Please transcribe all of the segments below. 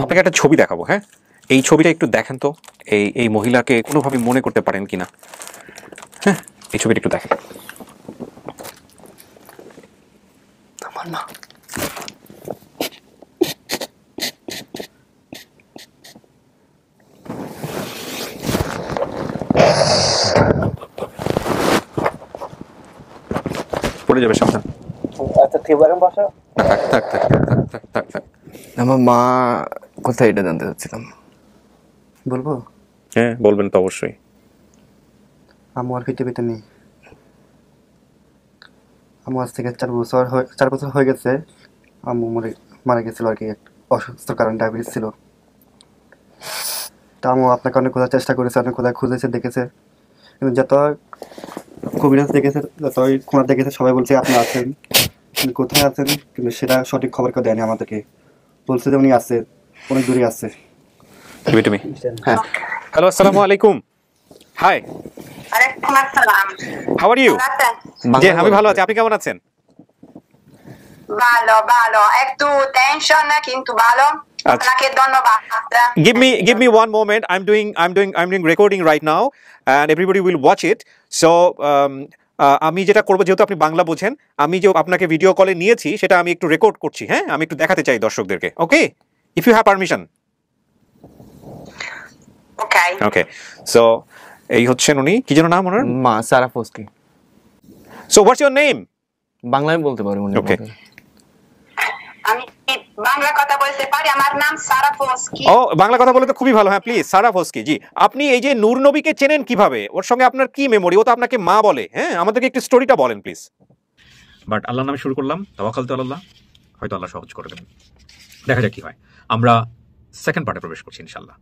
আপনাকে একটা ছবি দেখাবো, হ্যাঁ? এই ছবিটা একটু দেখেন তো, এই মহিলাকে কোনোভাবে মনে করতে পারেন কিনা। হ্যাঁ, এই ছবিটা একটু দেখেন। আমার মা। পড়ে যাবে, সাবধান। আচ্ছা ঠিক আছে, বসো। থাক থাক থাক থাক থাক থাক থাক। আমার মা কোথায়, এটা জানতে চাচ্ছিলাম। বলবো? হ্যাঁ বলবেন তো অবশ্যই। আম্মু আর পৃথিবীতে নেই। আম্মু আজ থেকে 4 বছর হয়ে গেছে। আম্মু মারা গেছিল আর কি, অসুস্থ কারণে, ডায়াবেটিস ছিল। তা আম্মু আপনাকে অনেক খোঁজার চেষ্টা করেছে, অনেক কোথায় খুঁজেছে, দেখেছে, কিন্তু যত কবিরাজ দেখেছে, যতই কোনার দেখেছে, সবাই বলছে আপনি আছেন, কিন্তু কোথায় আছেন কিন্তু সেটা সঠিক খবর কেউ দেয়নি আমাদেরকে। বলছে যে উনি আছে, অনেক দূরে আছে। তুমি হ্যাঁ। হ্যালো, আসসালামু আলাইকুম। হাই, ওয়ালাইকুম আসসালাম। How are you? জি আমি ভালো আছি, আপনি কেমন আছেন? ভালো ভালো, একটু টেনশন কিন্তু ভালো। আপনাকে ধন্যবাদ। Give me one moment. I'm doing recording right now, and everybody will watch it. So আমি যেটা করবো, যেহেতু আপনি বাংলা বোঝেন, আমি যে আপনাকে ভিডিও কলে নিয়েছি সেটা আমি একটু রেকর্ড করছি। হ্যাঁ, আমি একটু দেখাতে চাই দর্শকদেরকে। Okay, if you have permission. Okay okay, so এই হচ্ছেন উনি, কি যেন নাম ওনার? মা সারা ফস্কি। So what's your name? বাংলায় বলতে পারি উনি। ওকে, আমি বাংলা কথা বলতে পারি। আমার নাম সারা ফস্কি। ও বাংলা কথা বলে তো খুবই ভালো। হ্যাঁ প্লিজ, সারা ফস্কি জি। আপনি এই যে নূর নবীকে চেনেন কিভাবে? ওর সঙ্গে আপনার কি মেমোরি? ও তো আপনাকে মা বলে। হ্যাঁ, আমাদেরকে একটু স্টোরিটা বলেন প্লিজ। বাট আল্লাহর নামে শুরু করলাম, তাওয়াক্কালতু আলাল্লাহ, হয়তো আল্লাহ সহজ করে দেবেন। দেখা যাক কি হয়। আমরা সেকেন্ড পার্টে প্রবেশ করছি ইনশাআল্লাহ।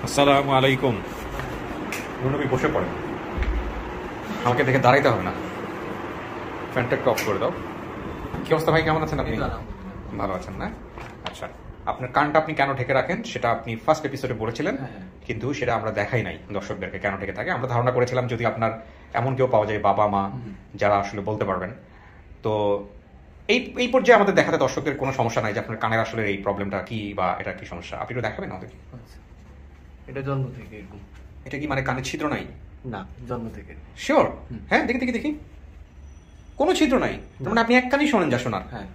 আসসালামু আলাইকুম। নূর নবী বসে পড়েন, আমাকে দেখে দাঁড়াইতে হবে না। ফ্যানটা অফ করে দাও। কি অবস্থা ভাই, কেমন আছেন আপনি? ভালো আছেন না? আচ্ছা, আপনার কানটা আপনি কেন ঢেকে রাখেন সেটা আপনি ফার্স্ট এপিসোডে বলেছিলেন, কিন্তু সেটা আমরা দেখাই নাই দর্শকদেরকে কেন ঢেকে থাকে। আমরা ধারণা করেছিলাম যদি আপনার এমন কেউ পাওয়া যায়, বাবা মা যারা আসলে বলতে পারবেন, তো এই পর্যায়ে আমাদের দেখাতে দর্শকদের কোনো সমস্যা নাই যে আপনার কানের আসলে এই প্রবলেমটা কি বা এটা কি সমস্যা, আপনি একটু দেখাবেন আমাদের? এটা জন্ম থেকে। এটা কি মানে কানের ছিদ্র নাই? না, জন্ম থেকে। শিওর? হ্যাঁ, দেখি দেখি দেখি, কোনো ছিদ্র নাই। মানে আপনি এক কানই শোনেন যা শোনার? হ্যাঁ,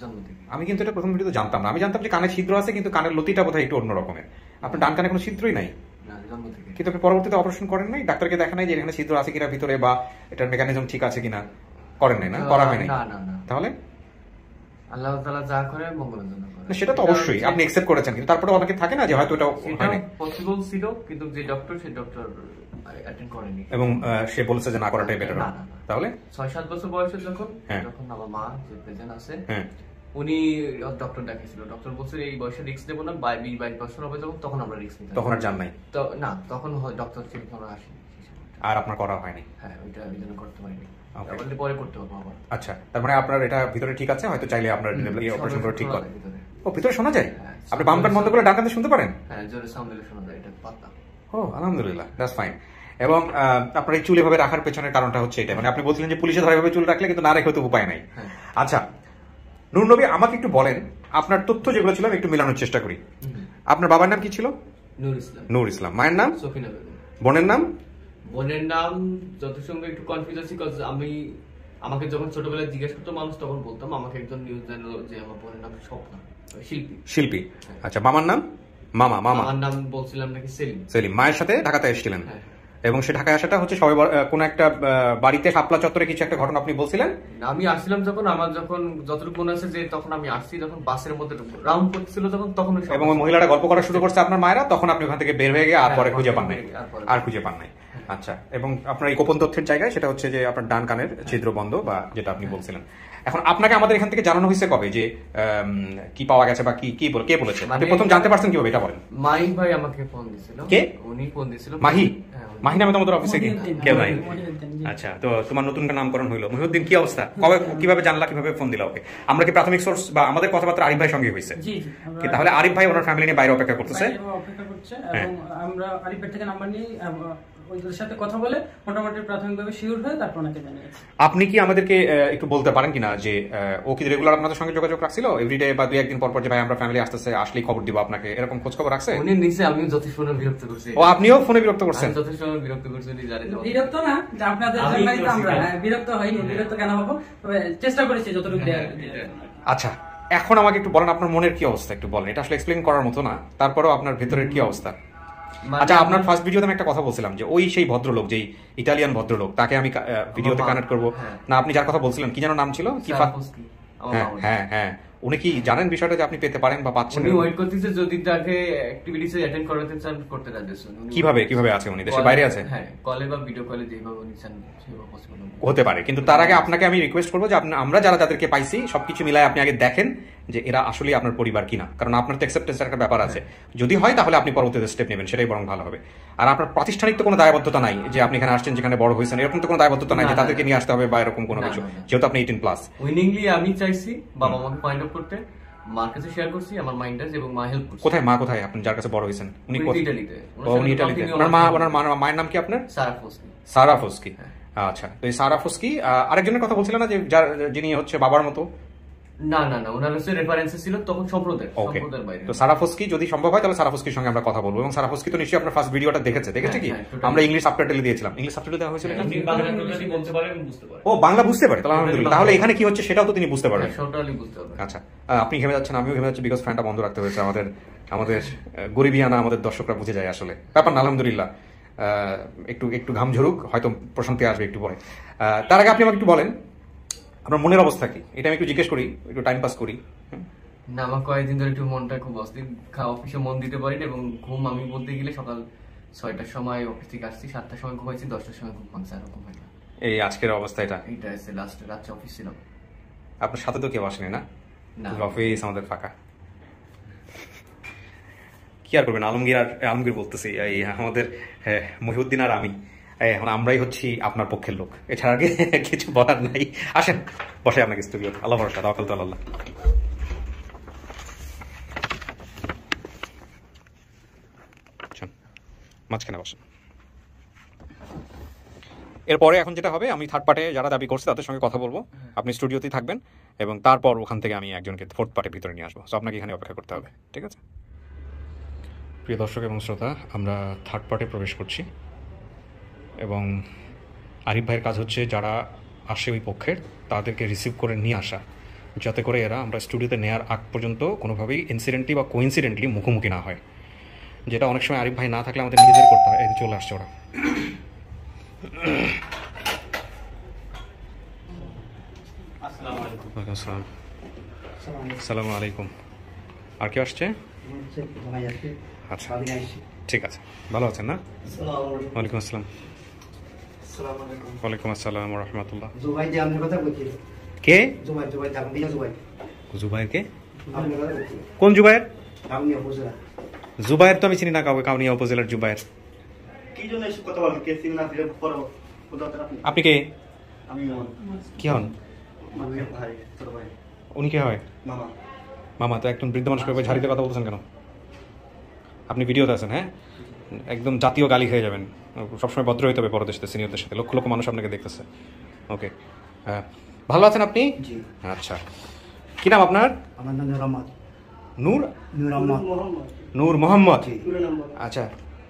জন্ম থেকে। আমি কিন্তু এটা প্রথম ভিডিওতে জানতাম না। আমি জানতাম যে কানে ছিদ্র আছে, কিন্তু কানের লতিটা বোধহয় একটু অন্য রকমের। আপনার ডান কানে কোনো ছিদ্রই নাই? না, জন্ম থেকে। কিন্তু আপনি পরবর্তীতে অপারেশন করেন নাই? ডাক্তারকে দেখা নাই যে এখানে ছিদ্র আছে কিনা ভিতরে, বা এটার মেকানিজম ঠিক আছে কিনা? করেন নাই না? করা হয় নাই? না না না। তাহলে আল্লাহ তাআলা যা করে মঙ্গলের জন্য করে। সেটা তো অবশ্যই আপনি একসেপ্ট করেছেন, কিন্তু তারপরে অনেকে থাকে না যে হয়তো এটা হয় নাই, পসিবল ছিল, কিন্তু যে ডক্টর, সেই ডক্টর অ্যাটেন্ড করেনি এবং সে বলেছে যে না করাটাই বেটার। না, না, না। তাহলে 6-7 বছর বয়সে যখন হ্যাঁ। আমার মা যে প্রেজেন্ট আছে, হ্যাঁ, উনি ডক্টর দেখিয়েছিল। ডক্টর বলছে এই বয়সে রিস্ক নেবো না, 20-22 বছর হবে যখন, তখন আমরা রিস্ক নিতাম। তখন আর জান নাই? না, তখন ডক্টর ছিল, আমরা আসিনি। আর আপনার করা হয়নি? হ্যাঁ, ওইটা ওই জন্য করতে পারিনি। পরে করতে হবে আবার। আচ্ছা, তার মানে আপনার এটা ভিতরে ঠিক আছে, হয়তো চাইলে আপনার অপারেশন করে ঠিক করে। ও ভিতরে শোনা যায়? আপনি বাম কান বন্ধ করে ডান কানে শুনতে পারেন? হ্যাঁ, জোরে সাউন্ড দিলে শোনা যায়, এটা পাতা। ও আলহামদুলিল্লাহ, দ্যাটস ফাইন। এবং আপনার এই চুল এভাবে রাখার পেছনের কারণটা হচ্ছে এটা, মানে আপনি বলছিলেন যে পুলিশে ধরে এভাবে চুল রাখলে, কিন্তু না রেখে তো উপায় নাই। আচ্ছা নূর নবী, আমাকে একটু বলেন, আপনার তথ্য যেগুলো ছিল আমি একটু মেলানোর চেষ্টা করি। আপনার বাবার নাম কি ছিল? নূর ইসলাম। নূর ইসলাম। মায়ের নাম? সফিনা বেগম। বোনের নাম? বোনের নাম যত সঙ্গে একটু কনফিউজ আছি, আমাকে যখন ছোটবেলায় জিজ্ঞেস করতো মানুষ, তখন বলতাম। আমাকে একজন নিউজ জানালো যে আমার বোনের নাম স্বপ্না, শিল্পী। শিল্পী। আচ্ছা, মামার নাম? মামা। আমার নাম বলছিলাম নাকি সেলিম। সেলিম। মায়ের সাথে ঢাকাতে এসেছিলেন? হ্যাঁ। এবং সে ঢাকায় আসাটা হচ্ছে সবাই কোন একটা বাড়িতে শাপলা চত্বরে কিছু একটা ঘটনা আপনি বলছিলেন? আমি আসছিলাম যখন, আমার যখন যতটুকু মনে আছে যে তখন আমি আসছি, যখন বাসের মধ্যে রাউন্ড করতেছিল তখন এবং ওই মহিলাটা গল্প করা শুরু করছে আপনার মায়েরা, তখন আপনি ওখান থেকে বের হয়ে গিয়ে আর পরে খুঁজে পান নাই? আর খুঁজে পান নাই। আচ্ছা, এবং আপনার এই গোপন তথ্যের জায়গায় সেটা হচ্ছে যে আপনার ডান কানের ছিদ্র বন্ধ, বা যেটা আপনি বলছিলেন। এখন আপনাকে আমাদের এখান থেকে জানানো হয়েছে কবে যে কি পাওয়া গেছে বা কে বলেছে? আপনি প্রথম জানতে পারছেন কিভাবে এটা বলেন? মাহিন ভাই আমাকে ফোন দিছিল। কে? উনি ফোন দিছিল। মাহি? মাহি নামে তোমাদের অফিসে কি কেউ নাই? আচ্ছা, তো তোমার নতুন নামকরণ হইলো মহিউদ্দিন। কি অবস্থা, কবে কিভাবে জানলা, কিভাবে ফোন দিলা ওকে? আমরা কি প্রাথমিক সোর্স বা আমাদের কথাবার্তা আরিফ ভাইয়ের সঙ্গে হয়েছে? কি তাহলে আরিফ ভাই ওনার ফ্যামিলি নিয়ে বাইরে অপেক্ষা করতেছে? অপেক্ষা করছে, এবং আমরা আরিফ ভাই থেকে নাম্বার নিয়ে ওদের সাথে কথা বলে মোটামুটি প্রাথমিকভাবে শিওর হয়ে তারপর ওনাকে জানিয়েছি। আপনি কি আমাদেরকে একটু বলতে পারেন কিনা যে ও কি রেগুলার আপনাদের সঙ্গে যোগাযোগ রাখছিল এভরিডে বা 2-1 দিন পর পর যে ভাই আমরা ফ্যামিলি আসতেছে আসলেই খবর দিব আপনাকে, এরকম খোঁজ খবর রাখছে? উনি নিচে আমিও যথেষ্ট বিরক্ত করছি। ও আপনিও ফোনে বিরক্ত করছেন? আমি যথেষ্ট বিরক্ত করছি উনি জানেন। বিরক্ত না যে আপনাদের জন্যই তো আমরা বিরক্ত হইনি, বিরক্ত কেন হবো, তবে চেষ্টা করেছি যতটুকু দেওয়ার। আচ্ছা এখন আমাকে একটু বলেন আপনার মনের কি অবস্থা, একটু বলেন। এটা আসলে এক্সপ্লেইন করার মতো না, তারপরেও আপনার ভেতরের কি অবস্থা? আচ্ছা আপনার ফার্স্ট ভিডিওতে আমি একটা কথা বলছিলাম যে ওই সেই ভদ্রলোক, যেই ইটালিয়ান ভদ্রলোক, তাকে আমি ভিডিওতে কানেক্ট করবো না, আপনি যার কথা বলছিলেন কি যেন নাম ছিল? কি? হ্যাঁ হ্যাঁ হ্যাঁ, উনি কি জানেন বিষয়টা যে আপনি পেতে পারেন বা পাচ্ছেন? উনি ওয়েট করতেছে যদি তাকে অ্যাক্টিভিটিসে অ্যাটেন্ড করাতে চান করতে রাজি। কিভাবে আছে উনি? দেশের বাইরে আছে? হ্যাঁ, কলে বা ভিডিও কলে যেভাবে উনি চান সেভাবে পসিবল হতে পারে, কিন্তু তার আগে আপনাকে আমি রিকোয়েস্ট করবো যে আমরা যারা যাদেরকে পাইছি সবকিছু মিলায় আপনি আগে দেখেন যে এরা আসলে আপনার পরিবার কিনা, কারণ আপনার তো অ্যাকসেপ্টেন্সের একটা ব্যাপার আছে। যদি হয় তাহলে আপনি পরবর্তীতে স্টেপ নেবেন, সেটাই বরং ভালো হবে। আর আপনার প্রাতিষ্ঠানিক তো কোনো দায়বদ্ধতা নাই যে আপনি এখানে আসছেন যেখানে বড় হয়েছেন, এরকম তো কোনো দায়বদ্ধতা নাই যে তাদেরকে নিয়ে আসতে হবে বা এরকম কোনো কিছু, যেহেতু আপনি 18+। উইনিংলি আমি চাইছি বাবা মাকে ফাইন্ড আউট করতে, মার কাছে শেয়ার করছি আমার মাইন্ডাস এবং মা হেল্প করছে। কোথায় মা? কোথায় আপনি যার কাছে বড় হয়েছেন? উনি ইটালিতে। উনি ইটালিতে। ওনার মায়ের নাম কি আপনার? সারা ফস্কি। আচ্ছা, তো এই সারা ফস্কি আরেকজনের কথা বলছিলেন না যে যিনি হচ্ছে বাবার মতো? না না না, ওনার হচ্ছে রেফারেন্সে ছিল তখন সম্প্রদায়ের বাইরে। তো সারা ফস্কি যদি সম্ভব হয় তাহলে সারা ফস্কির সঙ্গে আমরা কথা বলবো। এবং সারা ফস্কি তো নিশ্চয়ই আপনার ফার্স্ট ভিডিওটা দেখেছে কি? আমরা ইংলিশ সাবটাইটেল দিয়েছিলাম। ইংলিশ সাবটাইটেল দেওয়া হয়েছিল? ও বাংলা বুঝতে পারে, তাহলে আলহামদুলিল্লাহ। তাহলে এখানে কি হচ্ছে সেটাও তো তিনি বুঝতে পারবেন। আচ্ছা, আপনি ঘেমে যাচ্ছেন, আমিও ঘেমে যাচ্ছি, বিকজ ফ্যানটা বন্ধ রাখতে হয়েছে। আমাদের গরিবিয়ানা আমাদের দর্শকরা বুঝে যায় আসলে ব্যাপার না, আলহামদুলিল্লাহ। একটু ঘাম ঝরুক, হয়তো প্রশান্তি আসবে একটু পরে। তার আগে আপনি আমাকে একটু বলেন আপনার মনের অবস্থা কি, এটা আমি একটু জিজ্ঞেস করি, একটু টাইম পাস করি। না, আমার কয়েকদিন ধরে একটু মনটা খুব অস্থির, অফিসে মন দিতে পারি এবং ঘুম আমি বলতে গেলে সকাল 6টার সময় অফিস থেকে আসছি, 7টার সময় ঘুমাইছি, 10টার সময় ঘুম ভাঙছে, এরকম হয় না। এই আজকের অবস্থা এটা আছে। লাস্ট রাত্রে অফিস ছিল। আপনার সাথে তো কেউ আসেনি না? অফিস আমাদের ফাঁকা। কি আর করবেন, আলমগীর বলতেছি, এই আমাদের মহিউদ্দিন আর আমি, এখন আমরাই হচ্ছি আপনার পক্ষের লোক, এছাড়া আগে কিছু বলার নাই। আসেন বসে আপনাকে স্টুডিও। আল্লাহ ভরসা, তাওয়াক্কাল তো আল্লাহ। মাঝখানে বসেন। এরপরে এখন যেটা হবে, আমি থার্ড পার্টে যারা দাবি করছে তাদের সঙ্গে কথা বলবো, আপনি স্টুডিওতেই থাকবেন এবং তারপর ওখান থেকে আমি একজনকে ফোর্থ পার্টের ভিতরে নিয়ে আসবো। সো আপনাকে এখানে অপেক্ষা করতে হবে, ঠিক আছে? প্রিয় দর্শক এবং শ্রোতা, আমরা থার্ড পার্টে প্রবেশ করছি এবং আরিফ ভাইয়ের কাজ হচ্ছে যারা আসে ওই পক্ষের তাদেরকে রিসিভ করে নিয়ে আসা, যাতে করে এরা আমরা স্টুডিওতে নেওয়ার আগ পর্যন্ত কোনোভাবেই ইনসিডেন্টলি বা কোইন্সিডেন্টলি মুখোমুখি না হয়, যেটা অনেক সময় আরিফ ভাই না থাকলে আমাদের নিজেদের করতে হয়। এই চলে আসছে ওরা। আসসালামু আলাইকুম। আর কেউ আসছে? আচ্ছা ঠিক আছে, ভালো আছেন না? ওয়ালাইকুম আসসালাম। ওয়ালাইকুম আসসালাম ওয়া রাহমাতুল্লাহ। কে? জুবাইর কে? কোন জুবাইর? জুবাইর তো আমি চিনি না কাউকে, কাউনিয়া উপজেলার জুবাইর। আপনি কে? কি হন? উনি কে হয়? মামা। তো একদম বৃদ্ধ মানুষকে ঝাড়িতে কথা বলতেছেন কেন? আপনি ভিডিওতে আছেন? হ্যাঁ, একদম জাতীয় গালি খেয়ে যাবেন। সবসময় ভদ্র হইতে হবে বড়দের সাথে, সিনিয়রদের সাথে। লক্ষ লক্ষ মানুষ আপনাকে দেখতেছে। ওকে, হ্যাঁ, ভালো আছেন আপনি? আচ্ছা, কি নাম আপনার? আমার নাম নূর মোহাম্মদ। আচ্ছা,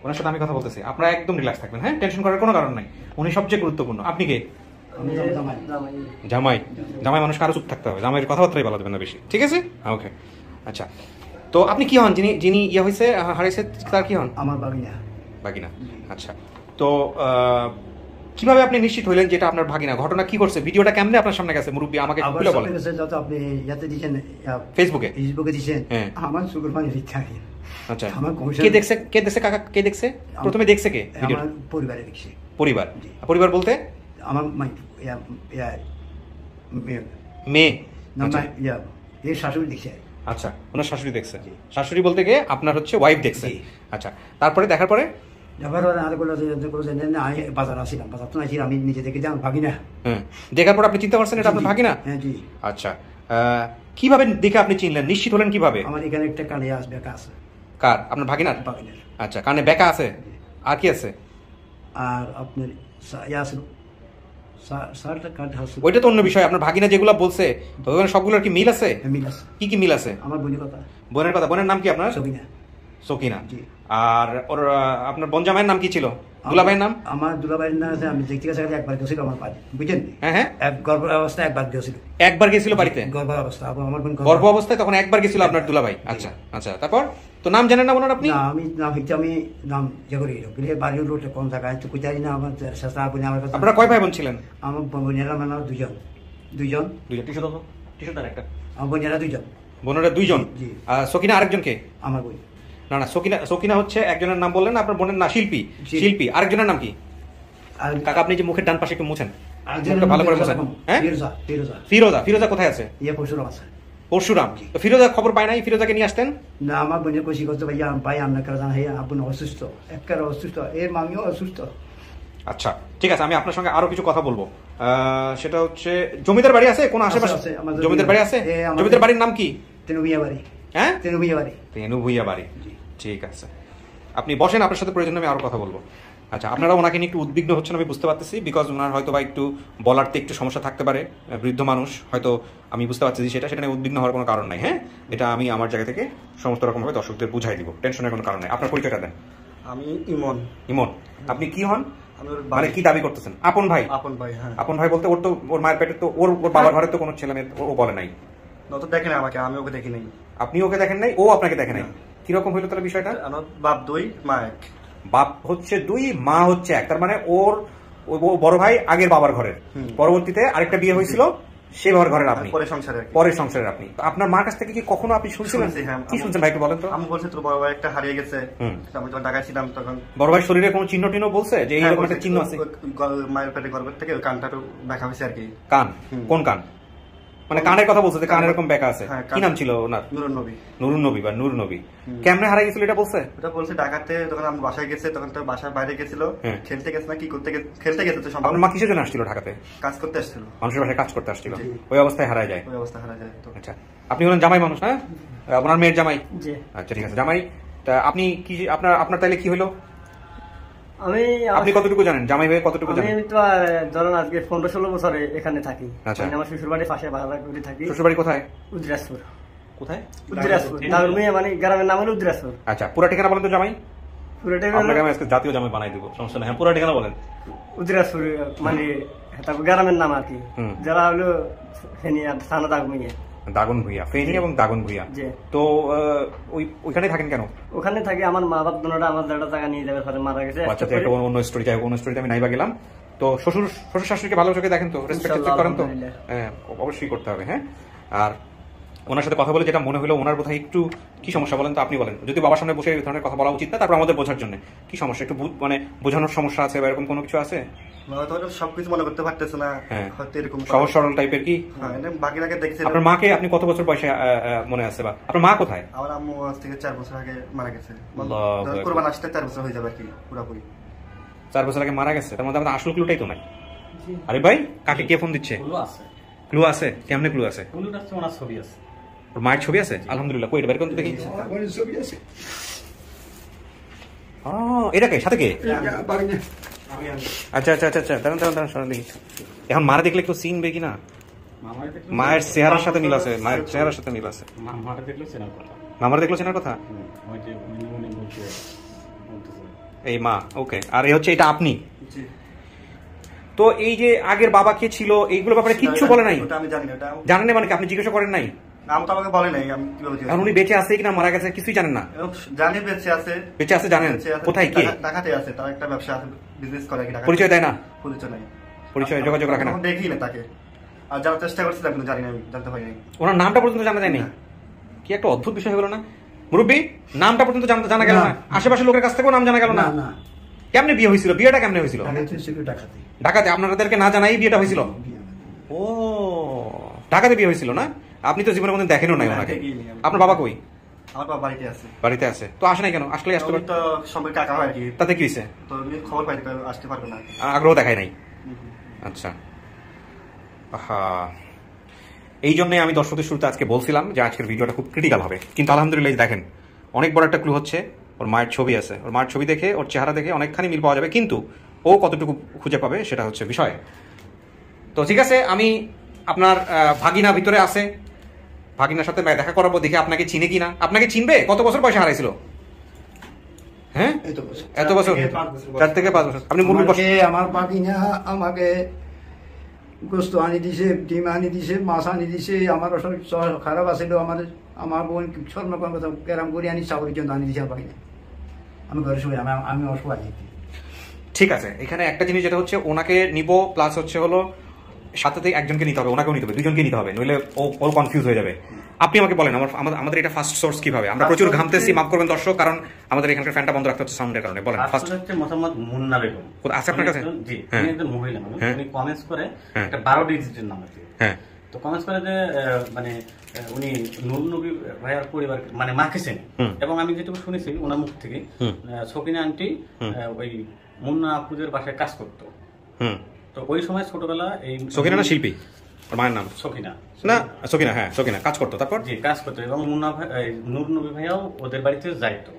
ওনার সাথে আমি কথা বলতেছি, আপনারা একদম রিল্যাক্স থাকবেন। হ্যাঁ, টেনশন করার কোনো কারণ নাই, উনি সবচেয়ে গুরুত্বপূর্ণ। আপনি কে? জামাই। জামাই মানুষকে আরো চুপ থাকতে হবে, জামাইয়ের কথাবার্তাই বলা যাবে না বেশি, ঠিক আছে? ওকে, আচ্ছা, তো আপনি কি হন? যিনি ইয়ে হয়েছে, হারিয়েছে, তার কি হন? আমার ভাগিনা। আচ্ছা, তো কিভাবে আপনি নিশ্চিত হইলেন যেটা আপনার ভাগিনা? ঘটনা কি করছে? ভিডিওটা কেমনে আপনার সামনে গেছে? মুরব্বী আমাকে খুলে বলেন। যত আপনি ইয়াতে দিয়েছেন, ফেসবুকে দিয়েছেন, আমার সুগার পানি দিতে। আচ্ছা, কে দেখছে কাকা? কে দেখছে? প্রথমে দেখছে কে? আমার পরিবারে দেখছে। পরিবার বলতে আমার মেয়ে? শাশুড়ি দেখছে। আচ্ছা, ওনার শাশুড়ি দেখছে। শাশুড়ি বলতে গিয়ে আপনার হচ্ছে ওয়াইফ দেখছে। আচ্ছা, তারপরে দেখার পরে বাজার আসছিলাম, বাজার তো নাইছিলাম, আমি নিজে থেকে যান ভাগি না। হ্যাঁ, দেখার পর আপনি চিনতে পারছেন এটা আপনার ভাগিনা? হ্যাঁ জি। আচ্ছা, কিভাবে দেখে আপনি চিনলেন, নিশ্চিত হলেন কিভাবে? আমার এখানে একটা কানে বেকা আছে। কার? আপনার ভাগিনার? আচ্ছা, কানে বেকা আছে। আর কি আছে? আর আপনার ইয়া ছিল সারটা কার্ড আছে ওইটা তো অন্য বিষয়। আপনার ভাগিনা যেগুলো বলছে ওখানে সবগুলোর কি মিল আছে? মিল আছে। কি কি মিল আছে? আমার বোনের কথা। বোনের কথা? বোনের নাম কি আপনার? সবিনা। সকিনা। জি। আর ওর আপনার বোন জামাইয়ের নাম কি ছিল? দুলাভাইয়ের নাম? আমার দুলাভাইয়ের নাম আছে, আমি দেখতে গেছি একবার গেছিল আমার বাড়ি, বুঝছেন? হ্যাঁ হ্যাঁ, এক গর্ভ অবস্থায় একবার গেছিল। একবার গেছিল বাড়িতে? গর্ভ অবস্থা, আমার বোন গর্ভ অবস্থায় তখন একবার গেছিল আপনার দুলাভাই? আচ্ছা আচ্ছা, তারপর তো নাম জানেন না ওনার আপনি? না, আমি নাম হইতে আমি নাম ইয়ে করি বলে বাড়ির রোডে কোন জায়গায় তো কোথায় না আমার শাস্তা আপনি আমার কাছে। আপনারা কয় ভাই বোন ছিলেন? আমার বোনেরা মানে দুজন দুজন দুইজন। টিস্যু দেন একটা। আমার বোনেরা দুজন। বোনেরা দুইজন? জি। আর সকিনা আরেকজন কে? আমার বোন। না না, সকিনা হচ্ছে একজনের নাম বললেন, আপনার বোনের না শিল্পী? জি। শিল্পী। আরেকজনের নাম কি? আর কাকা আপনি যে মুখের ডান পাশে একটু মুছেন, আরেকজনের মুখটা ভালো করে ফিরোজা মুছেন। বেগম। হ্যাঁ, ফিরোজা ফিরোজা ফিরোজা। ফিরোজা কোথায় আছে? ইয়ে পরশুরাম আছে। পরশুরাম। তো ফিরোজা খবর পায় নাই? ফিরোজাকে নিয়ে আসতেন। না, আমার বোনের কষি করতে ভাইয়া ভাই আপনার কাছে জানা হ্যাঁ আপনি অসুস্থ, একেবারে অসুস্থ, এর মামিও অসুস্থ। আচ্ছা ঠিক আছে, আমি আপনার সঙ্গে আরো কিছু কথা বলবো। সেটা হচ্ছে জমিদার বাড়ি আছে কোন আশেপাশে? আছে, আমাদের জমিদার বাড়ি আছে? আমাদের- জমিদার বাড়ির নাম কি? তেনুবিয়া বাড়ি। হ্যাঁ, তেনুবিয়া বাড়ি। তেনু ভুইয়া বাড়ি। ঠিক আছে, আপনি বসেন, আপনার সাথে প্রয়োজন আমি আরো কথা বলবো। আচ্ছা, আপনারা ওনাকে নিয়ে একটু উদ্বিগ্ন হচ্ছেন আমি বুঝতে পারতেছি, বিকজ ওনার হয়তো বা একটু বলারতে একটু সমস্যা থাকতে পারে, বৃদ্ধ মানুষ হয়তো, আমি বুঝতে পারছি যে সেটা নিয়ে উদ্বিগ্ন হওয়ার কোনো কারণ নাই। হ্যাঁ, এটা আমি আমার জায়গা থেকে সমস্ত রকমভাবে দর্শকদের বুঝাই দিব, টেনশনের কোনো কারণ নেই। আপনার পরিচয়টা দেন। আমি ইমন। ইমন। আপনি কি হন? আমি ওর মানে কি দাবি করতেছেন? আপন ভাই? আপন ভাই। হ্যাঁ, আপন ভাই বলতে ওর তো ওর মায়ের পেটে তো ওর বাবার ঘরে তো কোনো ছেলে মেয়ে ও বলে নাই। ও তো দেখে না আমাকে, আমি ওকে দেখি নাই। আপনি ওকে দেখেন নাই, ও আপনাকে দেখে নাই? কিরকম হইলো তাহলে বিষয়টা? আমার বাপ দুই মা এক। বাপ হচ্ছে দুই, মা হচ্ছে এক, তার মানে ওর বড় ভাই আগের বাবার ঘরের, পরবর্তীতে আরেকটা বিয়ে হয়েছিল সেই বাবার ঘরের আপনি, পরে সংসারে আর কি। পরের সংসারের আপনি। তো আপনার মার কাছ থেকে কি কখনো আপনি শুনছিলেন? শুনছি, হ্যাঁ। কি শুনছেন ভাই একটু বলেন তো। আমি বলছি তোর বড় ভাই একটা হারিয়ে গেছে, হুম। আমি যখন ঢাকায় ছিলাম তখন। বড় ভাই শরীরে কোনো চিহ্ন টিহ্ন বলছে যে হ্যাঁ, এইরকম একটা বলছে, চিহ্ন আছে? মায়ের পেটে গর্ভের থেকে ওই কানটা একটু দেখা হয়েছে আর কি। কান? হুম। কোন কান? মানে কানের কথা বলছে যে কান এরকম বেঁকা আছে? হ্যাঁ, কি নাম ছিল ওনার? নুরুন নবী। নুরুন নবী বা নূর নবী। কেমনে হারাই গেছিল এটা বলছে? ওটা বলছে ঢাকাতে তখন আমি বাসায় গেছে, তখন তো বাসার বাইরে গেছিল, হ্যাঁ। খেলতে গেছে না কি করতে গেছে, খেলতে গেছে তো আপনার মা কিসের জন্য আসছিল ঢাকাতে? কাজ করতে আসছিল, মানুষের বাসায় কাজ করতে আসছিল, জি। ওই অবস্থায় হারায় যায়। ওই অবস্থা হারা যায় তো। আচ্ছা, আপনি হলেন জামাই মানুষ? হ্যাঁ, আপনার মেয়ের জামাই? জি। আচ্ছা ঠিক আছে, জামাই। তা আপনি কি আপনার তাইলে কি হলো? আমি আপনি কতটুকু জানেন জামাই হয়ে, কতটুকু জানেন? আমি তো ধরেন আজকে 15-16 বছরে এখানে থাকি। আচ্ছা। মানে আমার শ্বশুর বাড়ির পাশে ভাড়া করে থাকি। শ্বশুর বাড়ি কোথায়? উদ্রাসপুর। কোথায়? উদ্রাসপুর দারুমিয়া, মানে গ্রামের নাম হলো উদ্রাসপুর। আচ্ছা, পুরো ঠিকানা বলেন তো জামাই। পুরোটাই আপনাকে আমি আজকে জাতীয় জামাই বানাই দেবো, সমস্যা নেই। হ্যাঁ, পুরো ঠিকানা বলেন। উদ্রাসপুর মানে তারপর গ্রামের নাম আর কি। হুম। যারা হলো ফেনিয়া থানা দারুমিয়া। দাগন ভুইয়া, ফেনী এবং দাগন ভুইয়া। জি। তো ওইখানে থাকেন কেন? ওখানে থাকি, আমার মা বাপ দুটোটা আমার দাদা টাকা নিয়ে যাবে, পরে মারা গেছে। আচ্ছা, একটা অন্য স্টোরি, যাই হোক, অন্য স্টোরিতে আমি নাইবা গেলাম। তো শ্বশুর শাশুড়িকে ভালো চোখে দেখেন তো, রেসপেক্ট করেন তো? আলহামদুলিল্লাহ। হ্যাঁ, অবশ্যই করতে হবে। হ্যাঁ, আর ওনার সাথে কথা বলে যেটা মনে হলো, ওনার বোধহয় একটু কি সমস্যা বলেন তো, আপনি বলেন। যদি বাবার সামনে বসে এই ধরনের কথা বলা উচিত না, তারপর আমাদের বোঝার জন্য কি সমস্যা, একটু মানে বোঝানোর সমস্যা আছে বা এরকম কোনো কিছু আছে? বাবা তো হয়তো সবকিছু মনে করতে পারতেছে না, হ্যাঁ। হয়তো এরকম সহজ সরল টাইপের কি? হ্যাঁ, বাকিটাকে দেখছে। আপনার মাকে আপনি কত বছর বয়সে মনে আছে, বা আপনার মা কোথায়? আমার আম্মু আজ থেকে 4 বছর আগে মারা গেছে। আল্লাহু আকবার। কোরবান আসতে 4 বছর হয়ে যাবে আর কি, পুরোপুরি 4 বছর আগে মারা গেছে। তার মধ্যে আমাদের আসল ক্লুটাই তো নাই। আরে ভাই, কাকে কে ফোন দিচ্ছে? ক্লু আছে? কেমনে ক্লু আছে? ওর মায়ের ছবি আছে? আলহামদুলিল্লাহ। কই এটা বের করুন তো দেখি। এটা কে? সাথে কে? আচ্ছা আচ্ছা আচ্ছা আচ্ছা, দাঁড়ান শোনান দেখি। এখন মারা দেখলে কেউ চিনবে কি না? মায়ের চেহারার সাথে মিল আছে, মায়ের চেহারার সাথে মিল আছে। মামারা দেখলো চেনার কথা? এই মা, ওকে। আর এই হচ্ছে এটা আপনি? তো এই যে আগের বাবা কে ছিল, এইগুলো ব্যাপারে কিচ্ছু বলে নাই? ওটা আমি জানি না। ওটা জানেন না মানে কি? আপনি জিজ্ঞাসা করেন নাই? নাম তো আমাকে বলে নাই, আমি কিভাবে আর উনি বেঁচে আছে কিনা মারা গেছে কিছুই জানেন না? জানি বেঁচে আছে। বেঁচে আছে জানেন? কোথায় কে? ঢাকাতে আছে, তার একটা ব্যবসা আছে, বিজনেস করে কি ঢাকা। পরিচয় দেয় না? পরিচয় নাই, পরিচয় যোগাযোগ রাখে না? আমি দেখি না তাকে, আর জানার চেষ্টা করছিলাম কিন্তু জানি না, আমি জানতে পারিনি। ওনার নামটা পর্যন্ত জানা যায়নি? কি একটা অদ্ভুত বিষয় হলো না মুরব্বী? নামটা পর্যন্ত জানা গেল না? আশেপাশের লোকের কাছ থেকেও নাম জানা গেল না? না। কেমনে বিয়ে হয়েছিল? বিয়েটা কেমনে হয়েছিল? ঢাকাতে। ঢাকাতে? আপনাদেরকে না জানাই বিয়েটা হয়েছিল? ও, ঢাকাতে বিয়ে হয়েছিল না? আপনি তো জীবনে কোনদিন দেখেনও নাই ওনাকে। আপনার বাবা কই? আমার বাবা বাড়িতে আছে। বাড়িতে আছে? তো আসে নাই কেন? আসলেই আসতে উনি পারত। তো সবাই কাকা হয় আর কি, তাতে কি হয়েছে? তো উনি খবর পাইতে আসতে পারবে না। আগ্রহ দেখায় নাই? আচ্ছা, আহা, এই জন্যই আমি দর্শকদের শুরুতে আজকে বলছিলাম যে আজকের ভিডিওটা খুব ক্রিটিক্যাল হবে। কিন্তু আলহামদুলিল্লাহ দেখেন, অনেক বড় একটা ক্লু হচ্ছে ওর মায়ের ছবি আছে। ওর মায়ের ছবি দেখে, ওর চেহারা দেখে অনেকখানি মিল পাওয়া যাবে। কিন্তু ও কতটুকু খুঁজে পাবে সেটা হচ্ছে বিষয়। তো ঠিক আছে, আমি আপনার ভাগিনা ভিতরে আছে, ভাগিনার সাথে দেখা করাবো, দেখি আপনাকে চিনে কিনা। আপনাকে চিনবে? কত বছর পয়সা হারাইছিল? হ্যাঁ, এত বছর, 4 থেকে 5 বছর। আপনি আমার ভাগিনা আমাকে গোস্ত আনি দিছে, ডিম আনি দিছে, মাছ আনি দিছে। আমার শরীর খারাপ আছিল, আমার বোন স্বর্ণ কেরাম করে আনি চাকরির জন্য আনি দিছে ভাগিনা। আমি ঘরে শুয়ে, আমি অসুবিধা। ঠিক আছে, এখানে একটা জিনিস যেটা হচ্ছে ওনাকে নিব, প্লাস হচ্ছে হলো সাথে থেকে একজনকে নিতে হবে, ওনাকেও নিতে হবে, দুজনকে নিতে হবে, নইলে ও কনফিউজ হয়ে যাবে। আপনি আমাকে বলেন আমাদের এটা ফার্স্ট সোর্স কিভাবে? আমরা প্রচুর ঘামতেছি, মাফ করবেন দর্শক, কারণ আমাদের এখানকার ফ্যানটা বন্ধ রাখতে হচ্ছে সাউন্ডের কারণে। বলেন। ফার্স্ট হচ্ছে মোহাম্মদ মুন্না বেগম। আছে আপনার কাছে? জি, উনি একজন মহিলা মানুষ। উনি কমেন্টস করে একটা 12 ডিজিটের নাম আছে। হ্যাঁ, তো কমেন্টস করে যে মানে উনি নূর নবী ভাইয়ার পরিবার মানে মাকে চেনে, এবং আমি যেটুকু শুনেছি ওনার মুখ থেকে, সকিনা আন্টি ওই মুন্না আপুদের বাসায় কাজ করতো। তো ওই সময় ছোটবেলা এই সকিনা না শিল্পী, মায়ের নাম সকিনা না, সকিনা, হ্যাঁ সকিনা কাজ করতো। তারপর জি, কাজ করতো, এবং মুন্না ভাই নূর নবী ভাইয়াও ওদের বাড়িতে যাইতো।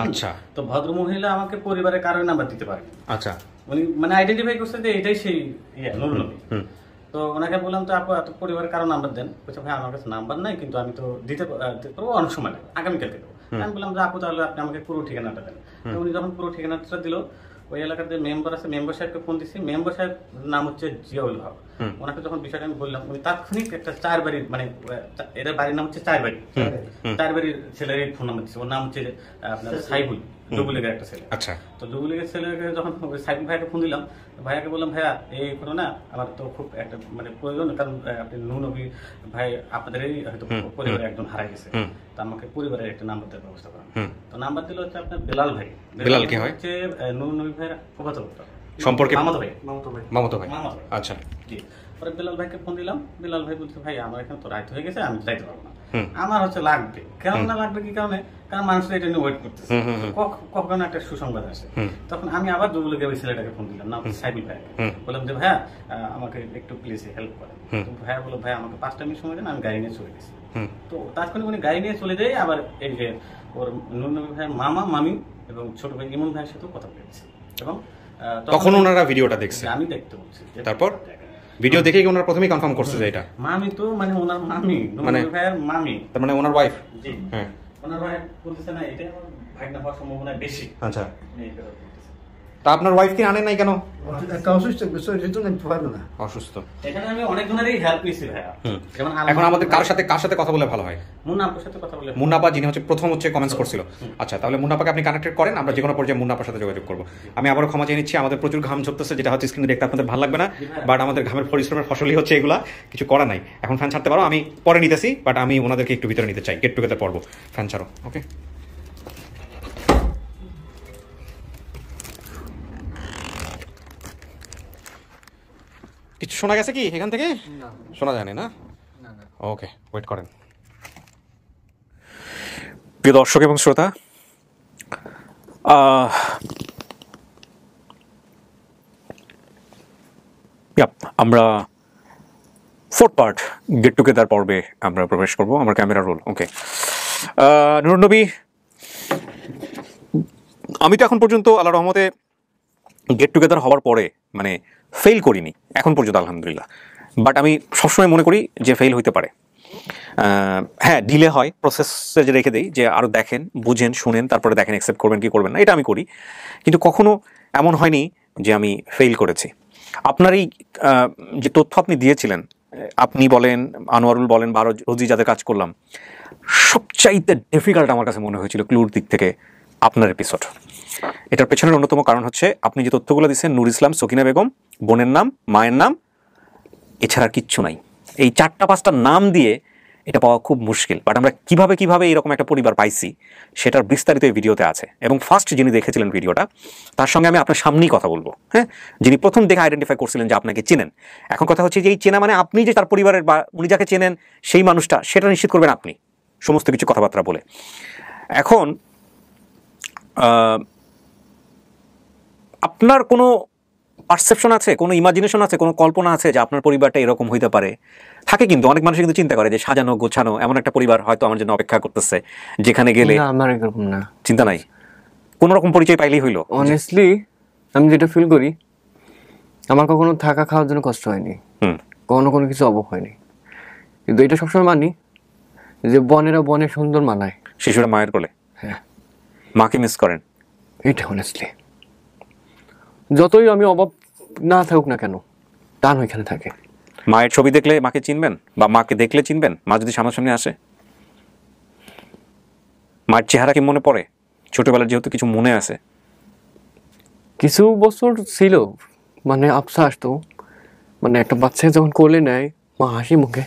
আচ্ছা, তো ভদ্র মহিলা আমাকে পরিবারের কারোর নাম্বার দিতে পারে। আচ্ছা, উনি মানে আইডেন্টিফাই করছে যে এটাই সেই নূর নবী। তো ওনাকে বললাম তো আপু এত পরিবারের কারো নাম্বার দেন। বলছে ভাই আমার কাছে নাম্বার নাই, কিন্তু আমি তো দিতে পারবো অনেক সময় না, আগামীকালকে দেবো। আমি বললাম যে আপু তাহলে আপনি আমাকে পুরো ঠিকানাটা দেন। উনি যখন পুরো ঠিকানাটা দিল, ওই এলাকার যে মেম্বার আছে মেম্বার সাহেবকে ফোন দিচ্ছি। মেম্বার সাহেব নাম হচ্ছে জিয়াউল হক। ওনাকে যখন বিষয়টা আমি বললাম, উনি তাৎক্ষণিক একটা 4 বাড়ির মানে এদের বাড়ির নাম হচ্ছে 4 বাড়ি, 4 বাড়ির ছেলের ফোন নাম্বার দিচ্ছে। ওর নাম হচ্ছে আপনার সাইবুল, যুবলীগের একটা ছেলে। আচ্ছা, তো যুবলীগের ছেলেকে যখন সাইবুল ভাইকে ফোন দিলাম, ভাইয়াকে বললাম ভাইয়া এই কোনো না আমার তো খুব একটা মানে প্রয়োজন, কারণ আপনি নূর নবী ভাই আপনাদেরই হয়তো পরিবারে একজন হারাই গেছে, তো আমাকে পরিবারের একটা নাম্বার দেওয়ার ব্যবস্থা করেন। তো নাম্বার দিল হচ্ছে আপনার বেলাল ভাই। বেলাল কি হয়? হচ্ছে নূর নবী ভাইয়ের ফুফাতো সম্পর্কে মামাতো ভাই। মামাতো ভাই। আচ্ছা, জি। পরে বেলাল ভাইকে ফোন দিলাম। বেলাল ভাই বলছে ভাই আমার এখানে তো রাত হয়ে গেছে, আমি যাইতে পারবো না। আমার হচ্ছে লাগবে। কেন না লাগবে, কি কারণে? কারণ মানুষ এটা নিয়ে ওয়েট করতেছে, কখনো একটা সুসংবাদ আসে। তখন আমি আবার যুবলীগের ওই ছেলেটাকে ফোন দিলাম, না সাইবুল ভাই। বললাম যে ভাইয়া আমাকে একটু প্লিজ হেল্প করেন। ভাইয়া বললো ভাই আমাকে 5টা মিনিট সময় দেন, আমি গাড়ি নিয়ে চলে গেছি। তো তাৎক্ষণিক উনি গাড়ি নিয়ে চলে যায়। আবার এই যে ওর নূর নবী ভাইয়ের মামা মামি এবং ছোট ভাই ইমন ভাইয়ের সাথেও কথা বলেছে, এবং তখন ওনারা ভিডিওটা দেখছে, আমি দেখতে বলছি। তারপর ভিডিও দেখে কি ওনারা প্রথমেই কনফার্ম করছে যে এটা মামি, তো মানে ওনার মামি, মানে ভাইয়ের মামি, তার মানে ওনার ওয়াইফ। জি, হ্যাঁ, ওনার ওয়াইফ বলতেছে না এটা আমার ভাগনা হওয়ার সম্ভাবনা বেশি। আচ্ছা, তা আপনার ওয়াইফ কি আনেন নাই কেন? অসুস্থ। এখানে আমি অনেক জনেরই হেল্প পেয়েছি ভাইয়া। এখন আমাদের কার সাথে কথা বলে ভালো হয়? মুন্না আপুর সাথে কথা বলে। মুন্না আপা যিনি হচ্ছে প্রথম কমেন্টস করছিল। আচ্ছা, তাহলে মুন্না আপাকে আপনি কানেক্টেড করেন, আমরা যে কোনো পর্যায়ে মুন্না আপার সাথে যোগাযোগ করবো। আমি আবারও ক্ষমা চেয়ে নিচ্ছি, আমাদের প্রচুর ঘাম ঝরতেছে, যেটা হচ্ছে স্ক্রিনে দেখতে আপনাদের ভালো লাগবে না, বাট আমাদের ঘামের পরিশ্রমের ফসলই হচ্ছে এগুলা, কিছু করা নাই। এখন ফ্যান ছাড়তে পারো, আমি পরে নিতেছি, বাট আমি ওনাদেরকে একটু ভিতরে নিতে চাই, গেট টুগেদার পর্ব। ফ্যান ছাড়ো, ওকে। কিছু শোনা গেছে কি এখান থেকে? শোনা যায়নি না? ওকে, ওয়েট করেন। প্রিয় দর্শক এবং শ্রোতা, আমরা 4th পার্ট গেট টুগেদার পর্বে আমরা প্রবেশ করব। আমার ক্যামেরা রোল, ওকে। নূর নবী, আমি তো এখন পর্যন্ত আল্লাহর রহমতে গেট টুগেদার হওয়ার পরে মানে ফেল করিনি এখন পর্যন্ত, আলহামদুলিল্লাহ। বাট আমি সবসময় মনে করি যে ফেল হইতে পারে। হ্যাঁ, ডিলে হয়, প্রসেসে যে রেখে দেই যে আরও দেখেন, বুঝেন, শুনেন, তারপরে দেখেন অ্যাকসেপ্ট করবেন কি করবেন না, এটা আমি করি। কিন্তু কখনো এমন হয়নি যে আমি ফেল করেছি। আপনার এই যে তথ্য আপনি দিয়েছিলেন, আপনি বলেন, আনোয়ারুল বলেন, বা রোজি যাদের কাজ করলাম, সবচাইতে ডিফিকাল্ট আমার কাছে মনে হয়েছিল ক্লুর দিক থেকে আপনার এপিসোড। এটার পেছনের অন্যতম কারণ হচ্ছে আপনি যে তথ্যগুলো দিচ্ছেন, নূর ইসলাম, সকিনা বেগম, বোনের নাম, মায়ের নাম, এছাড়া কিচ্ছু নাই। এই 4টা-5টা নাম দিয়ে এটা পাওয়া খুব মুশকিল। বাট আমরা কিভাবে এরকম একটা পরিবার পাইছি সেটার বিস্তারিত এই ভিডিওতে আছে। এবং ফার্স্ট যিনি দেখেছিলেন ভিডিওটা, তার সঙ্গে আমি আপনার সামনেই কথা বলবো। হ্যাঁ, যিনি প্রথম দেখে আইডেন্টিফাই করছিলেন যে আপনাকে চেনেন। এখন কথা হচ্ছে যে এই চেনা মানে আপনি যে তার পরিবারের বা উনি যাকে চেনেন সেই মানুষটা, সেটা নিশ্চিত করবেন আপনি সমস্ত কিছু কথাবার্তা বলে। এখন আপনার কোনো পারসেপশন আছে, কোনো ইমাজিনেশন আছে, কোনো কল্পনা আছে যে আপনার পরিবারটা এরকম হইতে পারে? থাকে কিন্তু, অনেক মানুষ কিন্তু চিন্তা করে যে সাজানো গোছানো এমন একটা পরিবার হয়তো আমার জন্য অপেক্ষা করতেছে, যেখানে গেলে আমার এরকম না, চিন্তা নাই, কোন রকম পরিচয় পাইলেই হইলো। অনেস্টলি আমি যেটা ফিল করি আমার কখনো থাকা খাওয়ার জন্য কষ্ট হয়নি, কখনো কোনো কিছু অভাব হয়নি, কিন্তু এটা সবসময় মানি যে বনেরা বনে সুন্দর মানায়। শিশুরা মায়ের কোলে, হ্যাঁ, মাকে মিস করেন? এটা অনেস্টলি যতই আমি অভাব না থাকুক না কেন, টান ওইখানে থাকে। মায়ের ছবি দেখলে মাকে চিনবেন, বা মাকে দেখলে চিনবেন মা যদি সামনাসামনি আসে? মায়ের চেহারা কি মনে পড়ে? ছোটবেলার যেহেতু কিছু মনে আছে। কিছু বছর ছিল মানে আফসা আসতো, মানে একটা বাচ্চা যখন কোলে নেয় মা হাসি মুখে,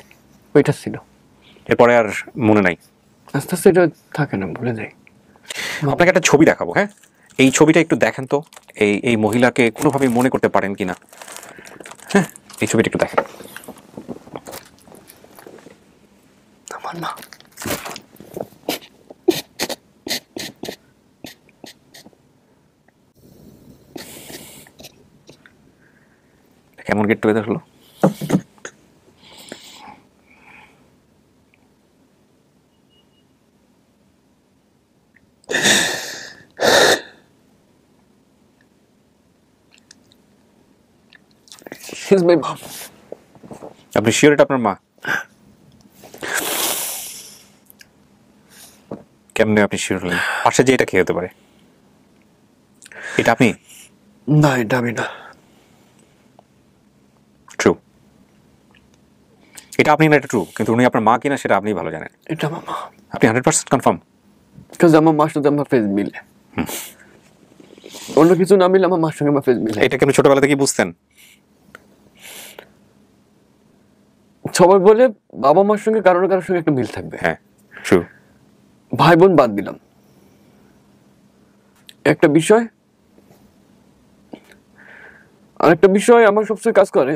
ওইটা ছিল। এরপরে আর মনে নাই? আস্তে আস্তে এটা থাকে না, ভুলে যাই। আপনাকে একটা ছবি দেখাবো, হ্যাঁ? এই ছবিটা একটু দেখেন তো, এই মহিলাকে কোনোভাবে মনে করতে পারেন কিনা। হ্যাঁ, এই ছবিটা একটু দেখেন। আমার মা। কেমন গেট টুগেদার হলো? আপনি শিওর এটা আপনার মা? কেমনে আপনি শিওর হলেন? পাশে যে এটা খেয়ে হতে পারে, এটা আপনি? না, এটা আমি না। ট্রু, এটা আপনি না, এটা ট্রু, কিন্তু উনি আপনার মা কিনা সেটা আপনি ভালো জানেন। এটা আমার মা। আপনি 100% কনফার্ম? কারণ আমার মার সাথে আমার ফেস মিলে, অন্য কিছু না মিলে আমার মার সঙ্গে আমার ফেস মিলে। এটা কেন ছোটবেলা থেকে বুঝতেন? সবাই বলে বাবা মার সঙ্গে কারোর কারোর সঙ্গে একটা মিল থাকবে। হ্যাঁ, ট্রু। ভাই বোন বাদ দিলাম, একটা বিষয় আরেকটা বিষয় আমার সবসময় কাজ করে।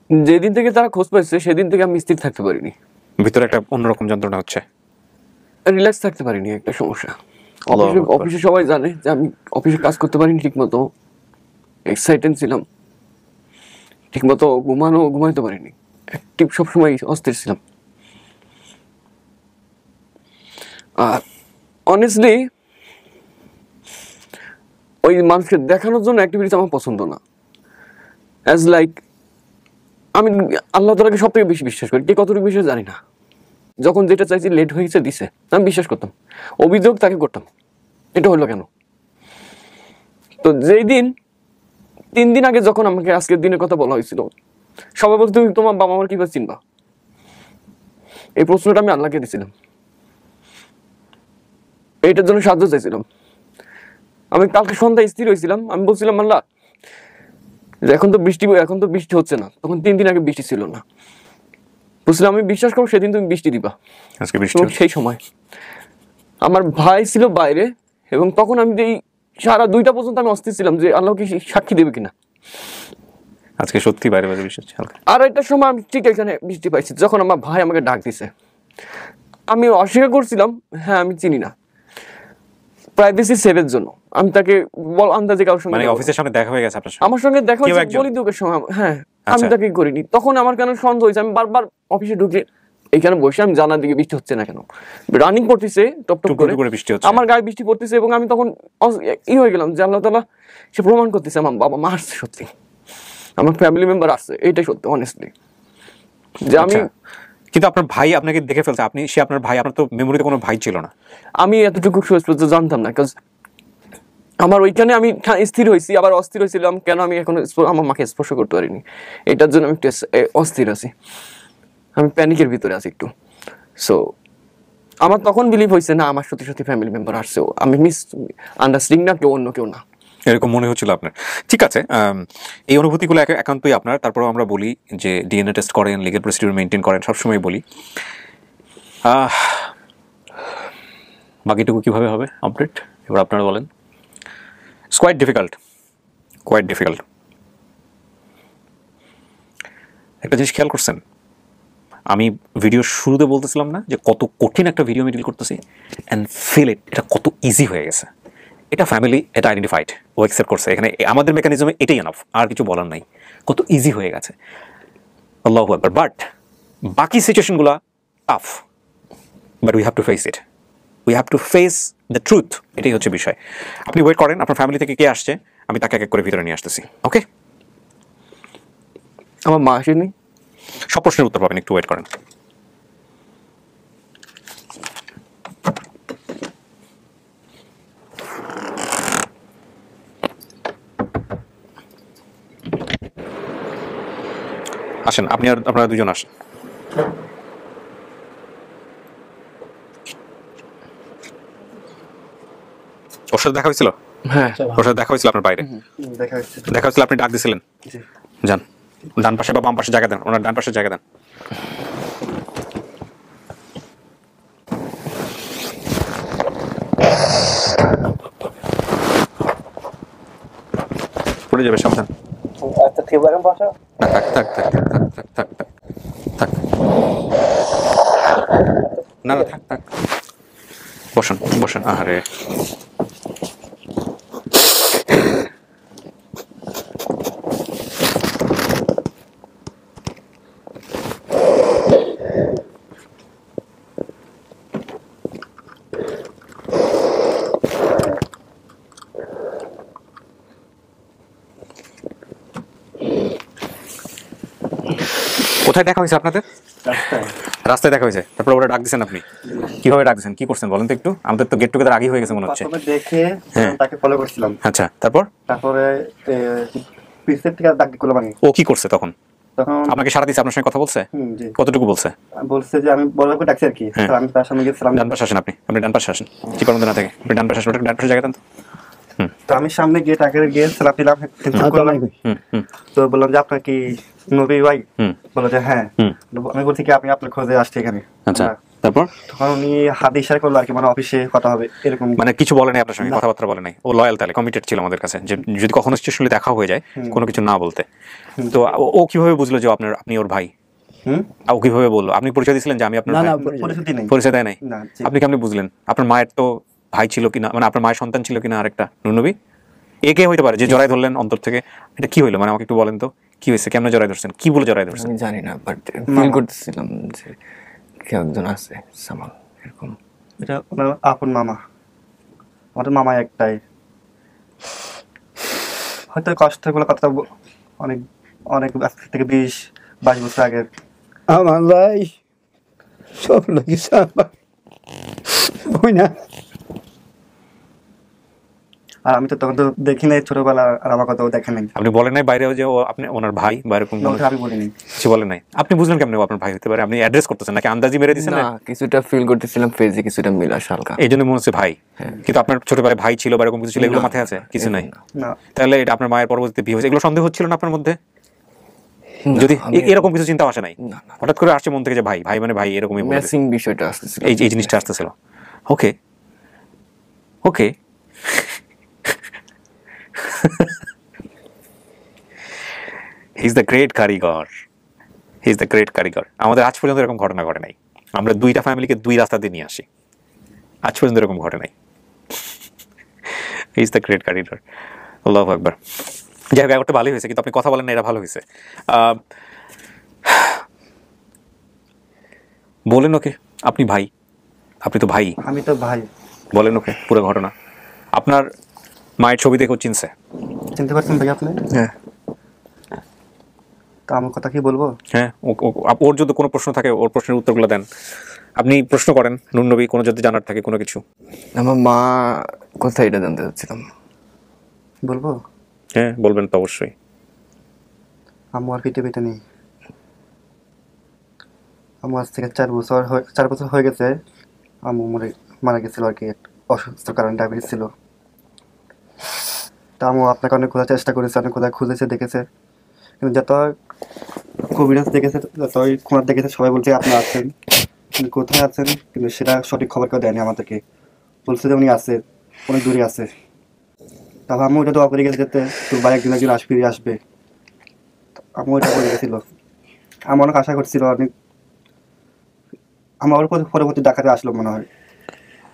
যেদিন থেকে তারা খোঁজ পাইছে সেদিন থেকে আমি স্থির থাকতে পারিনি, ভিতরে একটা অন্যরকম যন্ত্রণা হচ্ছে, রিল্যাক্স থাকতে পারিনি। একটা সমস্যা, অফিসে সবাই জানে যে আমি অফিসে কাজ করতে পারিনি ঠিক মতো, এক্সাইটেড ছিলাম, ঠিক মতো ঘুমাইতে পারিনি, অ্যাক্টিভ সবসময় অস্থির ছিলাম। আর অনেস্টলি ওই মানুষকে দেখানোর জন্য অ্যাক্টিভিটিস আমার পছন্দ না। অ্যাজ লাইক আমি আল্লাহ তাআলাকে সব থেকে বেশি বিশ্বাস করি, কে কতটুকু বিশ্বাস জানি না। যখন যেটা চাইছি লেট হয়েছে দিছে, আমি বিশ্বাস করতাম, অভিযোগ তাকে করতাম, এটা হলো কেন। তো যেই দিন 3 দিন আগে যখন আমাকে আজকের দিনের কথা বলা হয়েছিল, সবাই বলতে তুমি তোমার বাবা মার কিভাবে চিনবা, এই প্রশ্নটা আমি আল্লাহকে দিয়েছিলাম, এইটার জন্য সাহায্য চাইছিলাম। আমি কালকে সন্ধ্যায় স্থির হয়েছিলাম, আমি বলছিলাম আল্লাহ যে এখন তো বৃষ্টি হচ্ছে না, তখন 3 দিন আগে বৃষ্টি ছিল না, বুঝলাম আমি বিশ্বাস করবো সেদিন তুমি বৃষ্টি দিবা। আজকে বৃষ্টি। সেই সময় আমার ভাই ছিল বাইরে, এবং তখন আমি এই সারা 2টা পর্যন্ত আমি অস্থির ছিলাম যে আল্লাহ কি সাক্ষী দেবে কিনা। আজকে সত্যি বাইরে বাইরে বৃষ্টি হচ্ছে হালকা। আর একটা সময় আমি ঠিক এখানে বৃষ্টি পাইছি, যখন আমার ভাই আমাকে ডাক দিছে, আমি অস্বীকার করছিলাম, হ্যাঁ আমি চিনি না, প্রাইভেসি সেভের জন্য আমি তাকে আন্দাজে কারোর সঙ্গে, মানে অফিসের সামনে দেখা হয়ে গেছে আপনার সাথে? আমার সঙ্গে দেখা কেউ হয়েছে একজন? বলি দুকের সময়, হ্যাঁ আমি তাকে করিনি। তখন আমার কেন সন্দেহ হয়েছে, আমি বারবার অফিসে ঢুকে এইখানে বসে আমি জানার দিকে বৃষ্টি হচ্ছে না কেন, রানিং পড়তেছে টপ টপ করে বৃষ্টি হচ্ছে, আমার গায়ে বৃষ্টি পড়তেছে, এবং আমি তখন হয়ে গেলাম যে আল্লাহ তাআলা সে প্রমাণ করতেছে আমার বাবা মা আসছে, সত্যি আমার ফ্যামিলি মেম্বার আসছে, এইটাই সত্যি অনেস্টলি যে আমি। কিন্তু আপনার ভাই আপনাকে দেখে ফেলছে, সে আপনার ভাই, আপনার তো মেমোরিতে কোনো ভাই ছিল না। আমি এতটুকু সুস্পষ্ট জানতাম না, কারণ আমার ওইখানে আমি স্থির হয়েছি, আবার অস্থির হয়েছিলাম কেন আমি এখন আমার মাকে স্পর্শ করতে পারিনি, এটার জন্য আমি একটু অস্থির আছি, আমি প্যানিকের ভিতরে আছি একটু। সো আমার তখন বিলিভ হয়েছে না আমার সত্যি সত্যি ফ্যামিলি মেম্বার আসছে, আমি মিস আন্ডারস্ট্যান্ডিং না, অন্য কেউ না, এরকম মনে হচ্ছিল আপনার। ঠিক আছে, এই অনুভূতিগুলো একান্তই আপনার। তারপরেও আমরা বলি যে ডিএনএ টেস্ট করেন, লিগ্যাল প্রসিডিউর মেনটেন করেন, সবসময় বলি। বাকিটুকু কিভাবে হবে আপডেট এবার আপনারা বলেন। It's quite difficult. একটা জিনিস খেয়াল করছেন, আমি ভিডিওর শুরুতে বলতেছিলাম না যে কত কঠিন একটা ভিডিও আমি ডিল করতেছি, অ্যান্ড ফিল এটা কত ইজি হয়ে গেছে। এটা ফ্যামিলি, এটা আইডেন্টিফাইড, ও অ্যাকসেপ্ট করছে, এখানে আমাদের মেকানিজমে এটাই এনাফ, আর কিছু বলার নাই, কত ইজি হয়ে গেছে, আল্লাহু আকবার। বাট বাকি সিচুয়েশনগুলো tough, but we have to face it, we have to face the truth, এটাই হচ্ছে বিষয়। আপনি ওয়েট করেন, আপনার ফ্যামিলি থেকে কে আসছে আমি তাকে এক এক করে ভিতরে নিয়ে আসতেছি। ওকে, আমার মা আসেনি। সব প্রশ্নের উত্তর পাবেন, একটু ওয়েট করেন। আসেন, আপনি আর আপনারা দুজন আসেন। ওর সাথে দেখা হয়েছিল? হ্যাঁ, ওর সাথে দেখা হয়েছিল আপনার বাইরে? দেখা হচ্ছে। দেখা হয়েছিল, আপনি ডাক দিছিলেন? জি। যান, ডান পাশে বা বাম পাশে জায়গা দেন, ওনার ডান পাশে জায়গা দেন। পড়ে যাবে, সাবধান। আচ্ছা ঠিক আছে, বসো। না, থাক থাক থাক থাক থাক থাক থাক থাক। না না, থাক থাক, বসুন বসুন। আরে কোথায় দেখা হয়েছে আপনাদের? রাস্তায় দেখা হয়েছে। তারপর ওরা ডাক দিচ্ছেন, আপনি কিভাবে ডাক দিচ্ছেন, কি করছেন বলেন তো একটু? আমাদের তো গেট টুগেদার আগেই হয়ে গেছে মনে হচ্ছে। প্রথমে দেখে হ্যাঁ। তাকে ফলো করছিলাম। আচ্ছা, তারপর তারপরে পিছের থেকে ডাক দিলো, মানে ও কি করছে তখন? তখন আপনাকে সারা দিচ্ছে, আপনার সঙ্গে কথা বলছে? জি। কতটুকু বলছে? বলছে যে আমি বলার করে ডাকছি আর কি। হ্যাঁ। তো আমি তার সামনে গেছিলাম। ডান পাশে আসেন, আপনি ডান পাশে আসেন, চিপার মধ্যে না থেকে আপনি ডান পাশে আসেন। ওটা ডান পাশে জায়গা দেন তো। তো আমি সামনে গিয়ে তাকে গিয়ে সালাম দিলাম, করলাম। তো বললাম যে আপনার কি নবী ভাই? বললো যে হ্যাঁ। আমি বলছি কি আপনি আপনার খোঁজে আসছে এখানে। আচ্ছা, তারপর তখন উনি হাতে ইশারা করলো আর কি, মানে অফিসে কথা হবে এরকম। মানে কিছু বলে নাই আপনার সঙ্গে, কথাবার্তা বলে নাই? ও লয়াল, তাহলে কমিটেড ছিল আমাদের কাছে, যে যদি কখনো স্টেশনে দেখা হয়ে যায় কোনো কিছু না বলতে। তো ও কিভাবে বুঝলো যে আপনি ওর ভাই? ও কিভাবে বললো? আপনি পরিচয় দিয়েছিলেন যে আমি আপনার ভাই? পরিচয় দেয় নাই? আপনি কেমনি বুঝলেন? আপনার মায়ের তো ভাই ছিল কিনা, মানে আপনার মায়ের সন্তান ছিল কিনা আরেকটা নুরনবী? একে হইতে পারে যে জড়াই ধরলেন অন্তর থেকে। এটা কি হইলো, মানে আমাকে একটু বলেন তো কি হয়েছে, কেমনে জড়াই ধরছেন, কি বলে জড়াই ধরছেন? আমি জানি না, বাট ফিল করতেছিলাম যে কেউ একজন আছে সামাল এরকম। এটা ওনার আপন মামা, আমাদের মামা একটাই। হয়তো কষ্টের কথা অনেক অনেক আজ থেকে 20-22 বছর আগের। আমার ভাই সব লাগিয়েছে আমার বই না। আর আমি তো তখন তো দেখি নাই ছোটবেলা, আর আমার কথাও দেখে নাই। আপনি বলেন নাই বাইরেও যে ও আপনি ওনার ভাই বা এরকম? আমি বলিনি, কিছু বলেন নাই। আপনি বুঝলেন কেমনে ও আপনার ভাই হতে পারে? আপনি অ্যাড্রেস করতেছেন নাকি আন্দাজি মেরে দিচ্ছেন? না, কিছুটা ফিল করতেছিলাম, ফেজে কিছুটা মিল আসে হালকা, এই জন্য মনে হচ্ছে ভাই। কিন্তু আপনার ছোটবেলায় ভাই ছিল বা এরকম কিছু ছিল, এগুলো মাথায় আছে? কিছু নাই। না। তাহলে এটা আপনার মায়ের পরবর্তীতে বিয়ে হয়েছে, এগুলো সন্দেহ হচ্ছিল না আপনার মধ্যে? যদি এরকম কিছু চিন্তা আসে নাই, হঠাৎ করে আসছে মন থেকে যে ভাই ভাই মানে ভাই, এরকমই ম্যাচিং বিষয়টা আসতেছিল, এই জিনিসটা আসতেছিল। ওকে ওকে, হি ইজ দ্য গ্রেট কারিগর, হি ইজ দ্য গ্রেট কারিগর। আমাদের আজ পর্যন্ত এরকম ঘটনা ঘটে নাই। আমরা দুইটা ফ্যামিলিকে দুই রাস্তা দিয়ে নিয়ে আসি, আজ পর্যন্ত এরকম ঘটে নাই। হি ইজ দ্য গ্রেট কারিগর। আল্লাহু আকবার। যাই হোক, ব্যাপারটা ভালোই হয়েছে, কিন্তু আপনি কথা বলেন না, এটা ভালো হয়েছে। বলেন ওকে আপনি ভাই, আপনি তো ভাই। আমি তো ভাই। বলেন ওকে পুরো ঘটনা। আপনার মায়ের ছবি দেখেও চিনছে? চিনতে পারছেন ভাই আপনি? হ্যাঁ। তো আমার কথা কি বলবো? হ্যাঁ, ওর যদি কোনো প্রশ্ন থাকে ওর প্রশ্নের উত্তরগুলো দেন। আপনি প্রশ্ন করেন নুরনবী, কোনো যদি জানার থাকে কোনো কিছু। আমার মা কোথায়, এটা জানতে চাচ্ছিলাম। বলবো? হ্যাঁ বলবেন তো অবশ্যই। আম্মু আর পৃথিবীতে নেই। আম্মু আজ থেকে 4 বছর হয়ে গেছে। আম্মু মারা গেছিল আর কি, অসুস্থ কারণে, ডায়াবেটিস ছিল। তা আম্মু আপনাকে অনেক খোঁজার চেষ্টা করেছে, অনেক কোথায় খুঁজেছে, দেখেছে, কিন্তু যত কবিরাজ দেখেছে, যতই খুঁড়ার দেখেছে, সবাই বলছে আপনি আছেন, কিন্তু কোথায় আছেন কিন্তু সেটা সঠিক খবর কেউ দেয়নি আমাদেরকে। বলছে যে উনি আছে, অনেক দূরে আছে। তারপর আম্মু ওইটা দোয়া করে গেছে যেতে তোর ভাই একদিন ফিরে আসবে। আম্মু ওইটা করে গেছিল। আমি অনেক আশা করছিল, অনেক আমার পরবর্তী ডাকাতে আসলো মনে হয়,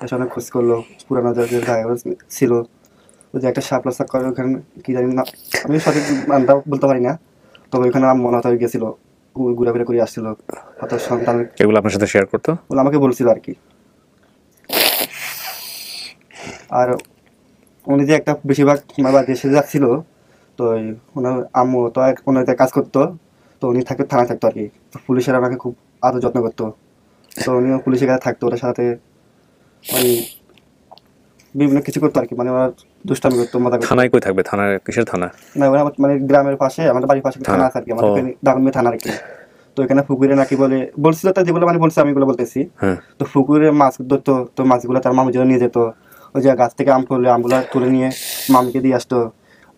এসে অনেক খোঁজ করলো পুরানো যে জায়গা ছিল, ওই যে একটা শাপলা সাক করে ওখানে কি জানি না, আমি সঠিক নামটা বলতে পারি না, তবে ওইখানে আমার মনে হয়ে গেছিল, ঘোরাফেরা করে আসছিল, অত সন্তান। এগুলো আপনার সাথে শেয়ার করতো? বলে আমাকে বলছিল আর কি। আর উনি যে একটা বেশিরভাগ বাবা দেশে যাচ্ছিল, তো ওনার আম্মু তো ওনার কাজ করতো, তো উনি থাকতো থানায় থাকতো আর কি। তো পুলিশেরা ওনাকে খুব আদর যত্ন করতো, তো উনিও পুলিশের কাছে থাকতো, ওটার সাথে মানে বিভিন্ন কিছু করতো আর কি, মানে ওরা দুষ্টামি করতো, মজা করতো। থানায় কই থাকবে? থানার কিসের থানা? না ওরা মানে গ্রামের পাশে, আমাদের বাড়ির পাশে থানা আছে আর কি, আমাদের দাগনবাড়ি থানা আর কি। তো এখানে পুকুরে নাকি বলে বলছিল, তো যেগুলো মানে বলছে আমি এগুলো বলতেছি। তো পুকুরে মাছ ধরতো, তো মাছগুলো তার মামির জন্য নিয়ে যেত, ওই যে গাছ থেকে আম পড়লে আমগুলো তুলে নিয়ে মামিকে দিয়ে আসতো।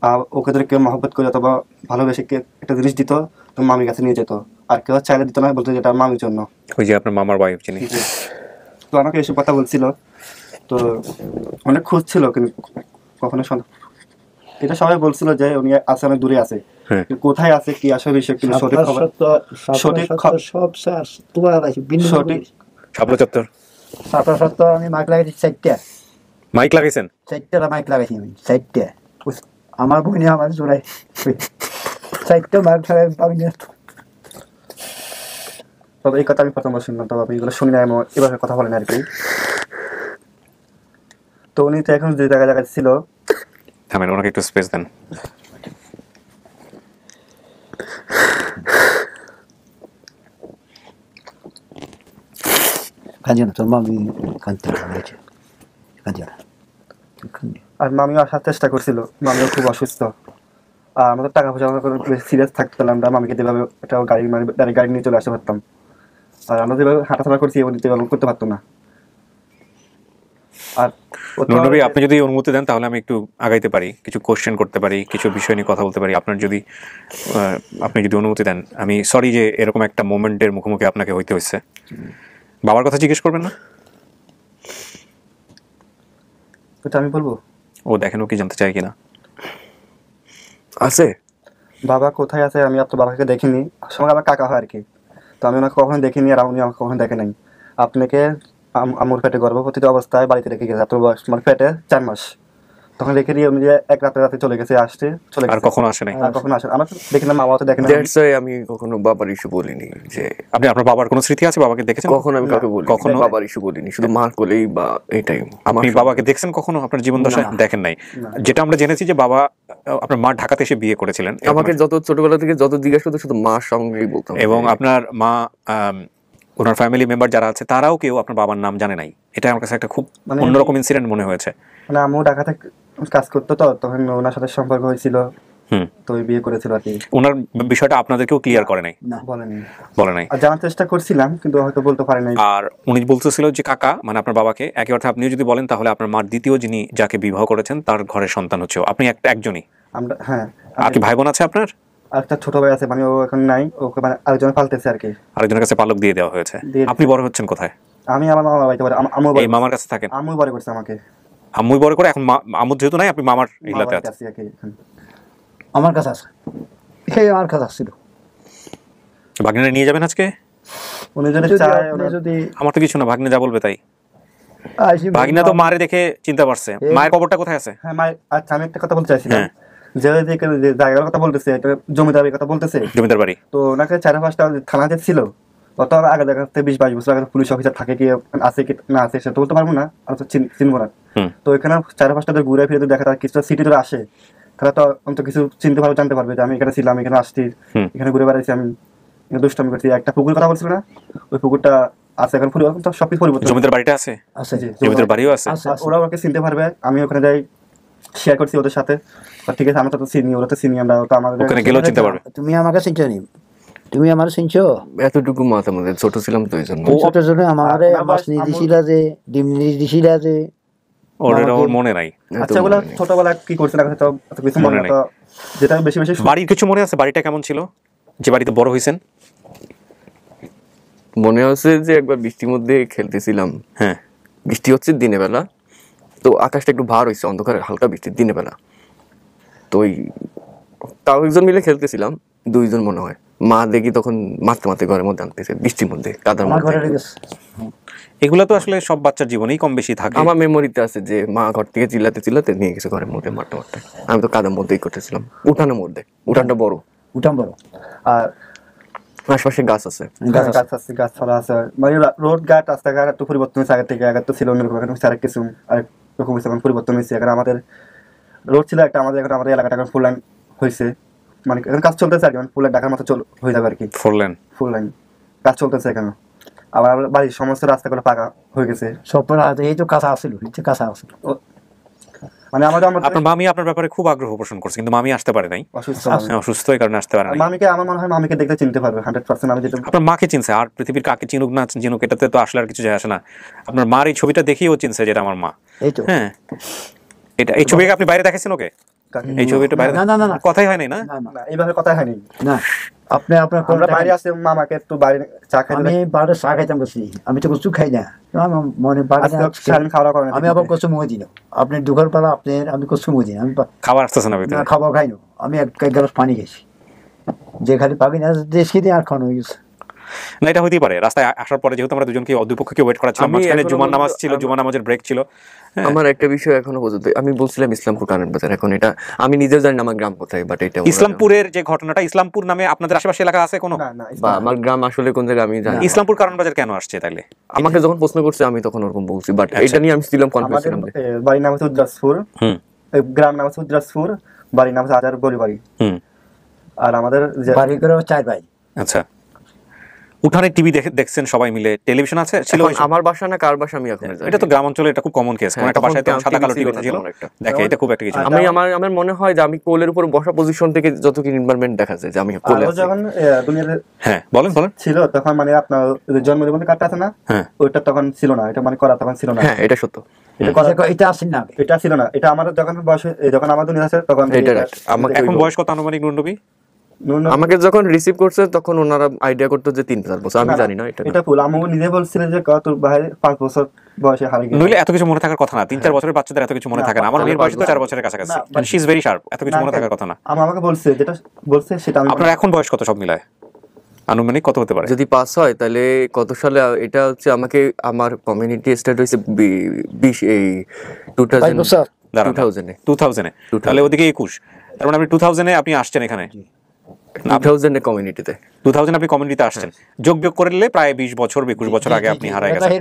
আর ওকে ধরে কেউ মহব্বত করে অথবা ভালোবেসে একটা জিনিস দিত, তো মামির কাছে নিয়ে যেত। আর কেউ চাইলে দিত না, বলতো যেটা মামির জন্য। ওই যে আপনার মামার ওয়াইফ যিনি, তো আমাকে এসব কথা বলছিল, তো অনেক খুঁজ ছিল, কিন্তু কখনো এটা সবাই বলছিল যে উনি আছে, অনেক দূরে আছে, কোথায় আছে কি আসলে বিষয় কিন্তু সঠিক খবর সব তোমার সঠিক শাপলা চত্বর আমি মাইক লাগাইছি 4টা। মাইক লাগাইছেন? 4টা মাইক লাগাইছি আমি, 4টা। আমার বোনে আমার জোড়াই 4টা মাইক লাগাই পাবি না। তবে এই কথা আমি প্রথমবার শুনলাম, তবে আমি এগুলো শুনি না, এভাবে কথা বলেন আর কি। তো উনি তো এখন যে জায়গায় ছিল, থামেন, ওনাকে একটু স্পেস দেন। কাঁদিও না, তোর মামি কাঁদতে মেরেছে, কাঁদিও না। আর মামিও আসার চেষ্টা করছিল, মামিও খুব অসুস্থ। আর আমাদের টাকা পয়সা সিরিয়াস থাকতে পারলাম না, মামিকে যেভাবে একটা গাড়ি মানে গাড়ি নিয়ে চলে আসতে পারতাম। আর আমরা যেভাবে হাঁটাচলা করছি উনি যেভাবে করতে পারতো না। আর নবী, আপনি যদি অনুমতি দেন তাহলে আমি একটু আগাইতে পারি, কিছু কোশ্চেন করতে পারি, কিছু বিষয় নিয়ে কথা বলতে পারি। আপনার যদি আপনি যদি অনুমতি দেন, আমি সরি যে এরকম একটা মোমেন্টের মুখোমুখি আপনাকে হইতে হয়েছে। বাবার কথা জিজ্ঞেস করবেন না? এটা আমি বলবো? ও দেখেন ও কি জানতে চাই কিনা। আছে বাবা কোথায় আছে, আমি আপনার বাবাকে দেখিনি, সঙ্গে আমার কাকা হয় আর কি। তো আমি ওনাকে কখনো দেখিনি, আর উনি আমাকে কখনো দেখে নাই। আপনাকে আমার পেটে গর্ভবতী অবস্থায় বাড়িতে রেখে গেছে, আপনার বয়স মানে পেটে 4 মাস, তখন রেখে দিয়ে উনি এক রাতে চলে গেছে, চলে গেছে, আর কখনো আসে নাই? আর কখনো আসে আমার দেখি না, মামাও তো দেখে না। আমি কখনো বাবার ইস্যু বলিনি যে আপনি আপনার বাবার কোনো স্মৃতি আছে? বাবাকে দেখেছেন কখনো? আমি কাউকে বলি কখনো বাবার ইস্যু বলিনি, শুধু মার কোলেই বা এটাই। আপনি বাবাকে দেখছেন কখনো আপনার জীবন দশায়? দেখেন নাই। যেটা আমরা জেনেছি যে বাবা আপনার মা ঢাকাতে এসে বিয়ে করেছিলেন। আমাকে যত ছোটবেলা থেকে যত জিজ্ঞাসা করতো শুধু মার সঙ্গেই বলতাম। এবং আপনার মা ওনার ফ্যামিলি মেম্বার যারা আছে তারাও কেউ আপনার বাবার নাম জানে নাই। এটা আমার কাছে একটা খুব অন্যরকম ইনসিডেন্ট মনে হয়েছে। মানে আম্মু ঢাকাতে কাজ করতো, তো তখন ওনার সাথে সম্পর্ক হয়েছিল, তো বিয়ে করেছিল আর কি। ওনার বিষয়টা আপনাদেরকেও ক্লিয়ার করে নাই? বলে নাই। আর জানার চেষ্টা করছিলাম, কিন্তু হয়তো বলতে পারে নাই। আর উনি বলতেছিল যে কাকা মানে আপনার বাবাকে, একই অর্থে আপনিও যদি বলেন তাহলে আপনার মার দ্বিতীয় যিনি যাকে বিবাহ করেছেন তার ঘরের সন্তান হচ্ছে আপনি একজনই? আমরা, হ্যাঁ। আর কি ভাই বোন আছে আপনার? আরেকটা ছোট ভাই আছে, মানে ও এখন নাই, ওকে মানে আরেকজন পালতেছে আর কি। আরেকজনের কাছে পালক দিয়ে দেওয়া হয়েছে। আপনি বড় হচ্ছেন কোথায়? আমি আমার মামার বাড়িতে, আম্মু এই মামার কাছে থাকেন? আম্মু বড় করছে আমাকে। আম্মুই বড় করে, এখন আম্মু যেহেতু নাই আপনি মামার ইলাতে আছেন। আমার কাছে আছে, সেই আমার কাছে আসছিল। ভাগ্নে নিয়ে যাবেন আজকে? উনি যদি চায়, যদি আমার তো কিছু না, ভাগ্নে যা বলবে তাই। ভাগ্নে তো মারে দেখে চিন্তা পারছে। মায়ের কবরটা কোথায় আছে? হ্যাঁ মায়ের, আচ্ছা আমি একটা কথা বলতে চাইছিলাম, যে জায়গার কথা বলতেছে, এটা জমিদারের কথা বলতেছে, জমিদার বাড়ি। তো ওনাকে 4-5টা থানাতে ছিল, অত আগে দেখা যাচ্ছে 20-22 বছর আগে পুলিশ অফিসার থাকে কি আছে কি না আছে সেটা বলতে পারবো না, আর তো চিনবো না। তো এখানে 4-5টা ঘুরে ফিরে দেখা যায় কিছু সিটি ধরে আসে, তারা তো অন্তত কিছু চিনতে পারবে, জানতে পারবে যে আমি এখানে ছিলাম, এখানে আসছি, এখানে ঘুরে বেড়াইছি, আমি দুষ্টামি করছি। একটা পুকুর কথা বলছিল না, ওই পুকুরটা আছে এখন, সবকিছু পরিবর্তন। জমিদার বাড়িটা আছে? আছে, জমিদার বাড়িও আছে। ওরা ওকে চিনতে পারবে, আমি ওখানে যাই, শেয়ার করছি ওদের সাথে। ঠিক আছে, আমরা তো চিনি, ওরা তো চিনি, আমরা তো আমাদের ওখানে গেলেও চিনতে পারবে। তুমি আমাকে চিনছো নি? তুমি আমার চিনছো? এতটুকু মাথা মধ্যে ছোট ছিলাম তো, এই জন্য ছোট জন্য আমারে মাছ নিয়ে দিছিল যে, ডিম নিয়ে দিছিল যে, ওর মনে নাই। আচ্ছা ওগুলা ছোটবেলা কি করছিল তো কিছু মনে নাই, যেটা বেশি বেশি বাড়ির কিছু মনে আছে? বাড়িটা কেমন ছিল যে বাড়িতে বড় হইছেন? মনে আছে যে একবার বৃষ্টির মধ্যে খেলতেছিলাম। হ্যাঁ, বৃষ্টি হচ্ছে দিনের বেলা, তো আকাশটা একটু ভার হয়েছে, অন্ধকারে হালকা বৃষ্টির দিনের বেলা। তো তাও একজন মিলে খেলতেছিলাম, 2জন মনে হয়। মা দেখি তখন মারতে মারতে ঘরের মধ্যে আনতেছে, বৃষ্টির মধ্যে, কাদার মধ্যে। এগুলো তো আসলে সব বাচ্চার জীবনেই কম বেশি থাকে। আমার মেমোরিতে আছে যে মা ঘর থেকে চিল্লাতে চিল্লাতে নিয়ে গেছে ঘরের মধ্যে মারতে মারতে। আমি তো কাদার মধ্যেই করতেছিলাম, উঠানের মধ্যে। উঠানটা বড়, আর আশপাশে গাছ আছে, গাছপালা আছে, মানে রোড ঘাট রাস্তাঘাট একটু পরিবর্তন হয়েছে আগে থেকে। আগে তো ছিল অন্যরকম, এখন আরেক কিছু আরেক রকম পরিবর্তন হয়েছে। এখন আমাদের রোড ছিল একটা আমাদের আমাদের এলাকাটা এখন ফুল লাইন হয়েছে, মানে এখন কাজ চলতেছে আর কি, মানে ফুল লাইন ঢাকার মতো হয়ে যাবে আর কি। ফুল লাইন কাজ চলতেছে এখানে। আবার বাড়ির সমস্ত রাস্তাগুলো পাকা হয়ে গেছে সব। এই তো কাঁচা আসছিল, কাঁচা আসছিল। মানে আমাদের আপনার মামি আপনার ব্যাপারে খুব আগ্রহ পোষণ করছে, কিন্তু মামি আসতে পারে নাই, অসুস্থ, এই কারণে আসতে পারে নাই। মামিকে আমার মনে হয় মামিকে দেখতে চিনতে পারবে 100%। আমি যেটা আপনার মাকে চিনছে, আর পৃথিবীর কাকে চিনুক না চিনুক এটাতে তো আসলে আর কিছু যায় আসে না। আপনার মার এই ছবিটা দেখেই ও চিনছে যেটা আমার মা। এই তো হ্যাঁ, এই ছবিকে আপনি বাইরে দেখেছেন ওকে? এই ছবিটা বাইরে না কথাই হয় নাই না, এইভাবে কথা হয়নি না। আপনি আপনার আমরা বাইরে আসে মামাকে একটু বাইরে চা খাই, আমি বাইরে চা খাইতাম বসি, আমি তো কিছু খাই না, মনে খাওয়া করেন। আমি আবার কষ্ট মই দিন, আপনি দুঘর পালা আপনার, আমি কষ্ট মই দিন, আমি খাবার আসতেছে না ভিতরে, খাবার খাই না, আমি এক গ্লাস পানি গেছি, যে খালি পাবি না দেশকে দিয়ে আর খাওয়ানো হয়ে গেছে। না এটা হতেই পারে। রাস্তায় আসার পরে যেহেতু আমরা দুজনকে দুপক্ষকে ওয়েট করা ছিল, মাঝখানে জুমার নামাজ ছিল, জুমার নামাজের ব্রেক ছিল। আমার একটা বিষয় এখনো পর্যন্ত, আমি বলছিলাম ইসলামপুর কারণ বাজার, এখন এটা আমি নিজেও জানি না আমার গ্রাম কোথায়, বাট এটা ইসলামপুরের যে ঘটনাটা, ইসলামপুর নামে আপনাদের আশেপাশে এলাকা আছে কোনো? বা আমার গ্রাম আসলে কোন জায়গায় আমি জানি। ইসলামপুর কারণ বাজার কেন আসছে তাইলে? আমাকে যখন প্রশ্ন করছে আমি তখন ওরকম বলছি, বাট এটা নিয়ে আমি ছিলাম কনফিউজ ছিলাম। বাড়ির নাম হচ্ছে উদ্রাসপুর, গ্রাম নাম হচ্ছে উদ্রাসপুর, বাড়ির নাম হচ্ছে আজার গরিবাড়ি। আর আমাদের বাড়ি করে 4 ভাই। আচ্ছা, উঠানে টিভি দেখছেন সবাই মিলে, টেলিভিশন আছে ছিল? আমার বাসা না কার বাসা আমি এখন জানি। এটা তো গ্রাম অঞ্চলে এটা খুব কমন কেস, কোন একটা বাসায় তো সাদা কালো টিভি ছিল, দেখে এটা খুব একটা কিছু। আমার মনে হয় যে আমি কোলের উপর বসা পজিশন থেকে যত কি এনভায়রনমেন্ট দেখা যায় যে আমি কোলে আছি। যখন দুনিয়াতে হ্যাঁ বলেন ছিল তখন, মানে আপনার জন্মদিবনের কার্ডটা আছে না, ওইটা তখন ছিল না, এটা মানে করা তখন ছিল না। হ্যাঁ এটা সত্য, এটা আসেন না, এটা ছিল না, এটা আমাদের যখন বয়স, যখন আমার দুনিয়া আছে তখন। আমাকে এখন বয়স কত আনুমানিক নুরনবী? আমাকে যখন রিসিভ করছে তখন ওনারা আইডিয়া করতো যে 3-4 বছর, আমি জানি না এটা ভুল। আমি নিজে বলছিলেন যে তোর ভাই 5 বছর বয়সে হারিয়ে গেছে। নইলে এত কিছু মনে থাকার কথা না, 3-4 বছরের বাচ্চাদের এত কিছু মনে থাকে না। আমার মেয়ের বয়স তো 4 বছরের কাছাকাছি, শি ইজ ভেরি শার্প, এত কিছু মনে থাকার কথা না। আমাকে বলছে যেটা বলছে সেটা আমি। আপনার এখন বয়স কত সব মিলায় আনুমানিক কত হতে পারে? যদি 5 হয় তাহলে কত সালে? এটা হচ্ছে আমাকে আমার কমিউনিটি স্টার্ট হয়েছে 2000 তাহলে ওদিকে 21, তার মানে আপনি 2000 এ আপনি আসছেন এখানে, 2000 এ কমিউনিটিতে, 2000 আপনি কমিউনিটিতে আসছেন, যোগ করলে প্রায় 20 বছর 21 বছর আগে আপনি হারায় গেছেন।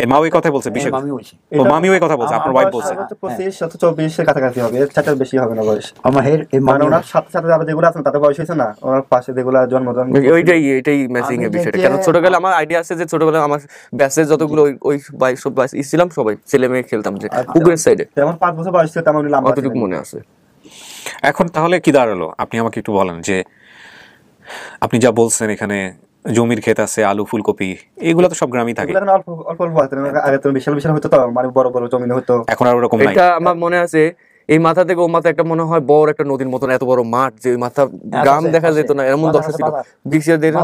এর মা ওই কথা বলছে, বিশেষ ও মামি ওই কথা বলছে, আপনার ওয়াইফ বলছে 25-24 এর কাছাকাছি হবে, এর চারটার বেশি হবে না বয়স আমার। মানে ওনার সাথে সাথে যারা যেগুলো আছেন তাদের বয়স হয়েছে না, ওনার পাশে যেগুলো জন্মদিন, এইটাই ম্যাচিং এর বিষয়টা। কারণ ছোটবেলায় আমার আইডিয়া আছে যে ছোটবেলায় আমার ব্যাচে যতগুলো ওই সব ছিলাম সবাই ছেলে মেয়ে খেলতাম যে পুকুরের সাইডে, যেমন 5 বছর বয়স ছিল তেমন অতটুকু মনে আছে। এখন তাহলে কি দাঁড়ালো, আপনি আমাকে একটু বলেন যে আপনি যা বলছেন এখানে জমির ক্ষেত আছে, আলু ফুলকপি এগুলো তো সব গ্রামেই থাকে, অল্প অল্প আগে তো বিশাল বিশাল হতো, তো মানে বড় বড় জমি হতো, এখন আর ওরকম নাই। এটা আমার মনে আছে এই মাথা থেকে ও মাথা একটা মনে হয় বড় একটা নদীর মতন এত বড় মাঠ, যে ওই মাথা গ্রাম দেখা যেত না এমন দশা ছিল,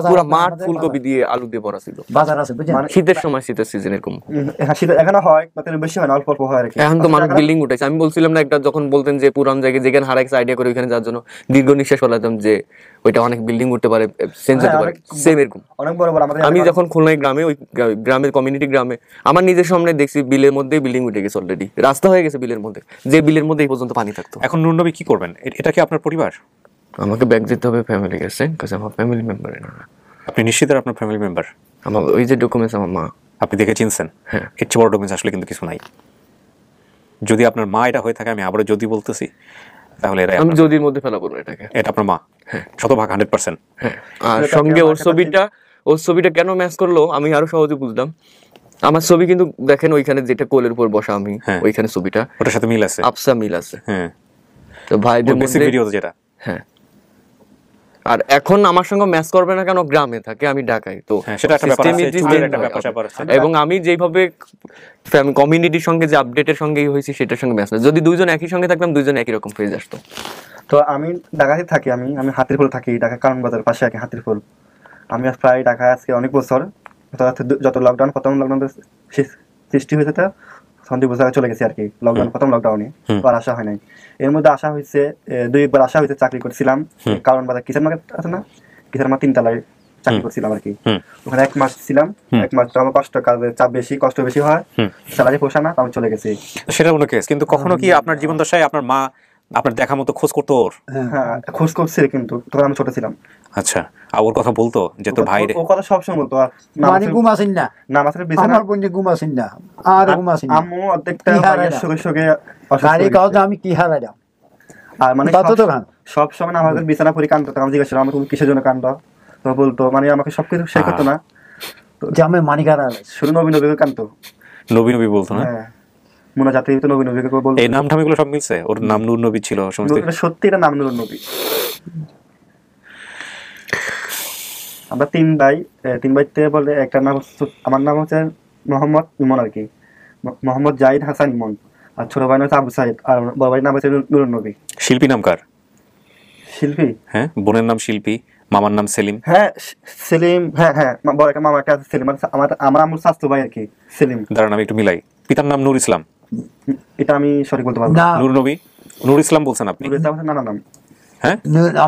পুরো মাঠ ফুলকপি দিয়ে আলু দিয়ে ভরা ছিল। বাজার আছে শীতের সময়, শীতের সিজন এরকম এখানে হয়, বেশি হয় না, অল্প অল্প হয় আর কি। এখন তো মানুষ বিল্ডিং উঠেছে। আমি বলছিলাম না একটা, যখন বলতেন যে পুরান জায়গায় যেখানে হারাইছে আইডিয়া করে ওইখানে যাওয়ার জন্য দীর্ঘ নিঃশ্বাস ফেলাতাম যে ওইটা অনেক বিল্ডিং উঠতে পারে, চেঞ্জ হতে পারে, সেম এরকম অনেক বড় বড়। আমি যখন খুলনায় গ্রামে, ওই গ্রামের কমিউনিটি গ্রামে আমার নিজের সামনে দেখছি বিলের মধ্যে বিল্ডিং উঠে গেছে, অলরেডি রাস্তা হয়ে গেছে বিলের মধ্যে, যে বিলের মধ্যে এই পর্যন্ত পানি থাকতো। এখন নুরনবী কি করবেন? এটা কি আপনার পরিবার? আমাকে ব্যাক দিতে হবে ফ্যামিলি কাছে, কারণ আমার ফ্যামিলি মেম্বার না। আপনি নিশ্চিত আপনার ফ্যামিলি মেম্বার? আমার ওই যে ডকুমেন্টস আমার মা, আপনি দেখে চিনছেন? হ্যাঁ। এর চেয়ে বড় ডকুমেন্টস আসলে কিন্তু কিছু নাই। যদি আপনার মা এটা হয়ে থাকে, আমি আবারও যদি বলতেছি, তাহলে আমি যদির মধ্যে ফেলাবো না এটাকে। এটা আপনার মা? হ্যাঁ, শতভাগ 100%। হ্যাঁ, আর সঙ্গে ওর ছবিটা কেন ম্যাচ করলো আমি আরো সহজে বুঝলাম। আমার ছবি কিন্তু দেখেন ওইখানে যেটা কোলের উপর বসা আমি, ওইখানে ছবিটা ওটার সাথে মিল আছে, আফসা মিল আছে। হ্যাঁ, তো ভাইদের মধ্যে ভিডিও যেটা, হ্যাঁ। আর এখন আমার সঙ্গে ম্যাচ করবে না কেন, গ্রামে থাকে, আমি ঢাকায়, তো সেটা একটা ব্যাপার আছে, চুলের একটা ব্যাপার আছে। এবং আমি যেভাবে কমিউনিটির সঙ্গে যে আপডেটের সঙ্গেই হয়েছি সেটার সঙ্গে ম্যাচ না। যদি দুইজন একই সঙ্গে থাকতাম দুইজন একই রকম ফেজ আসতো। তো আমি ঢাকাতে থাকি, আমি হাতিরপুল থাকি, ঢাকা কারণ বাজার পাশে আর হাতিরপুল। আমি প্রায় ঢাকায় আজকে অনেক বছর, যত লকডাউন প্রথম লকডাউন সৃষ্টি হয়েছে তা সন্ধি বছর চলে গেছে আর কি, লকডাউন প্রথম লকডাউনে আর আসা হয় নাই। এর মধ্যে আসা হয়েছে 2-1 বার আসা হয়েছে, চাকরি করছিলাম কারণ বাজার কিষান মার্কেট আছে না, কিষান মার্কেট 3 তলায় চাকরি করছিলাম আর কি। ওখানে 1 মাস ছিলাম, 1 মাস তো আমার কাজের চাপ বেশি, কষ্ট বেশি হয়, স্যালারি পোষা না, আমি চলে গেছি। সেটা কোনো কেস। কিন্তু কখনো কি আপনার জীবন দশায় আপনার মা আপনার দেখা মতো খোঁজ করতো ওর? হ্যাঁ খোঁজ করছে, কিন্তু তখন আমি ছোট ছিলাম। আচ্ছা, আর ওর কথা বলতো যে তোর ভাই রে? ও কথা সবসময় বলতো। আর মানে ঘুম আসেন না, নামাজের বিছানা আমার বোন ঘুম আসেন না, আর ঘুম আসেন না। আম্মু অর্ধেকটা কি হারায় ভাইয়ের না? সঙ্গে সঙ্গে গাড়ি কাও আমি কি হারাইলাম। আর মানে তত তো গান সব সময় আমাদের বিছানা পরি কান্দতো। আমি জিজ্ঞাসা করলাম তুমি কিসের জন্য কান্দ, তো বলতো মানে আমাকে সবকিছু শেয়ার করতো না, যে আমি মানিক হারাইলাম। শুধু নবী নবীকে কান্দতো। নবী নবী বলতো না? হ্যাঁ, মুনা জাতির তো নবী নবীকে বলতো। এই নাম ঠামিগুলো সব মিলছে? ওর নাম নূর নবী ছিল সমস্ত? এটা সত্যি, এটা নাম নূর নবী। আমরা তিন ভাইতে বলে একটা নাম আমার নাম হচ্ছে মোহাম্মদ ইমন আর কি, মোহাম্মদ জাহিদ হাসান ইমন। আর ছোট ভাই হচ্ছে আবু সাইদ, আর বড় ভাইয়ের নাম হচ্ছে নূর নবী। শিল্পী নাম কার? শিল্পী? হ্যাঁ, বোনের নাম শিল্পী, মামার নাম সেলিম। হ্যাঁ সেলিম, হ্যাঁ হ্যাঁ, বড় একটা মামা একটা আছে সেলিম। আমার আমার স্বাস্থ্য ভাই আর কি সেলিম। দাঁড়ান আমি একটু মিলাই। পিতার নাম নূর ইসলাম? এটা আমি সঠিক বলতে পারবো না। নূর নবী, নূর ইসলাম বলছেন আপনি? নূর ইসলাম হচ্ছে নানা নাম। হ্যাঁ,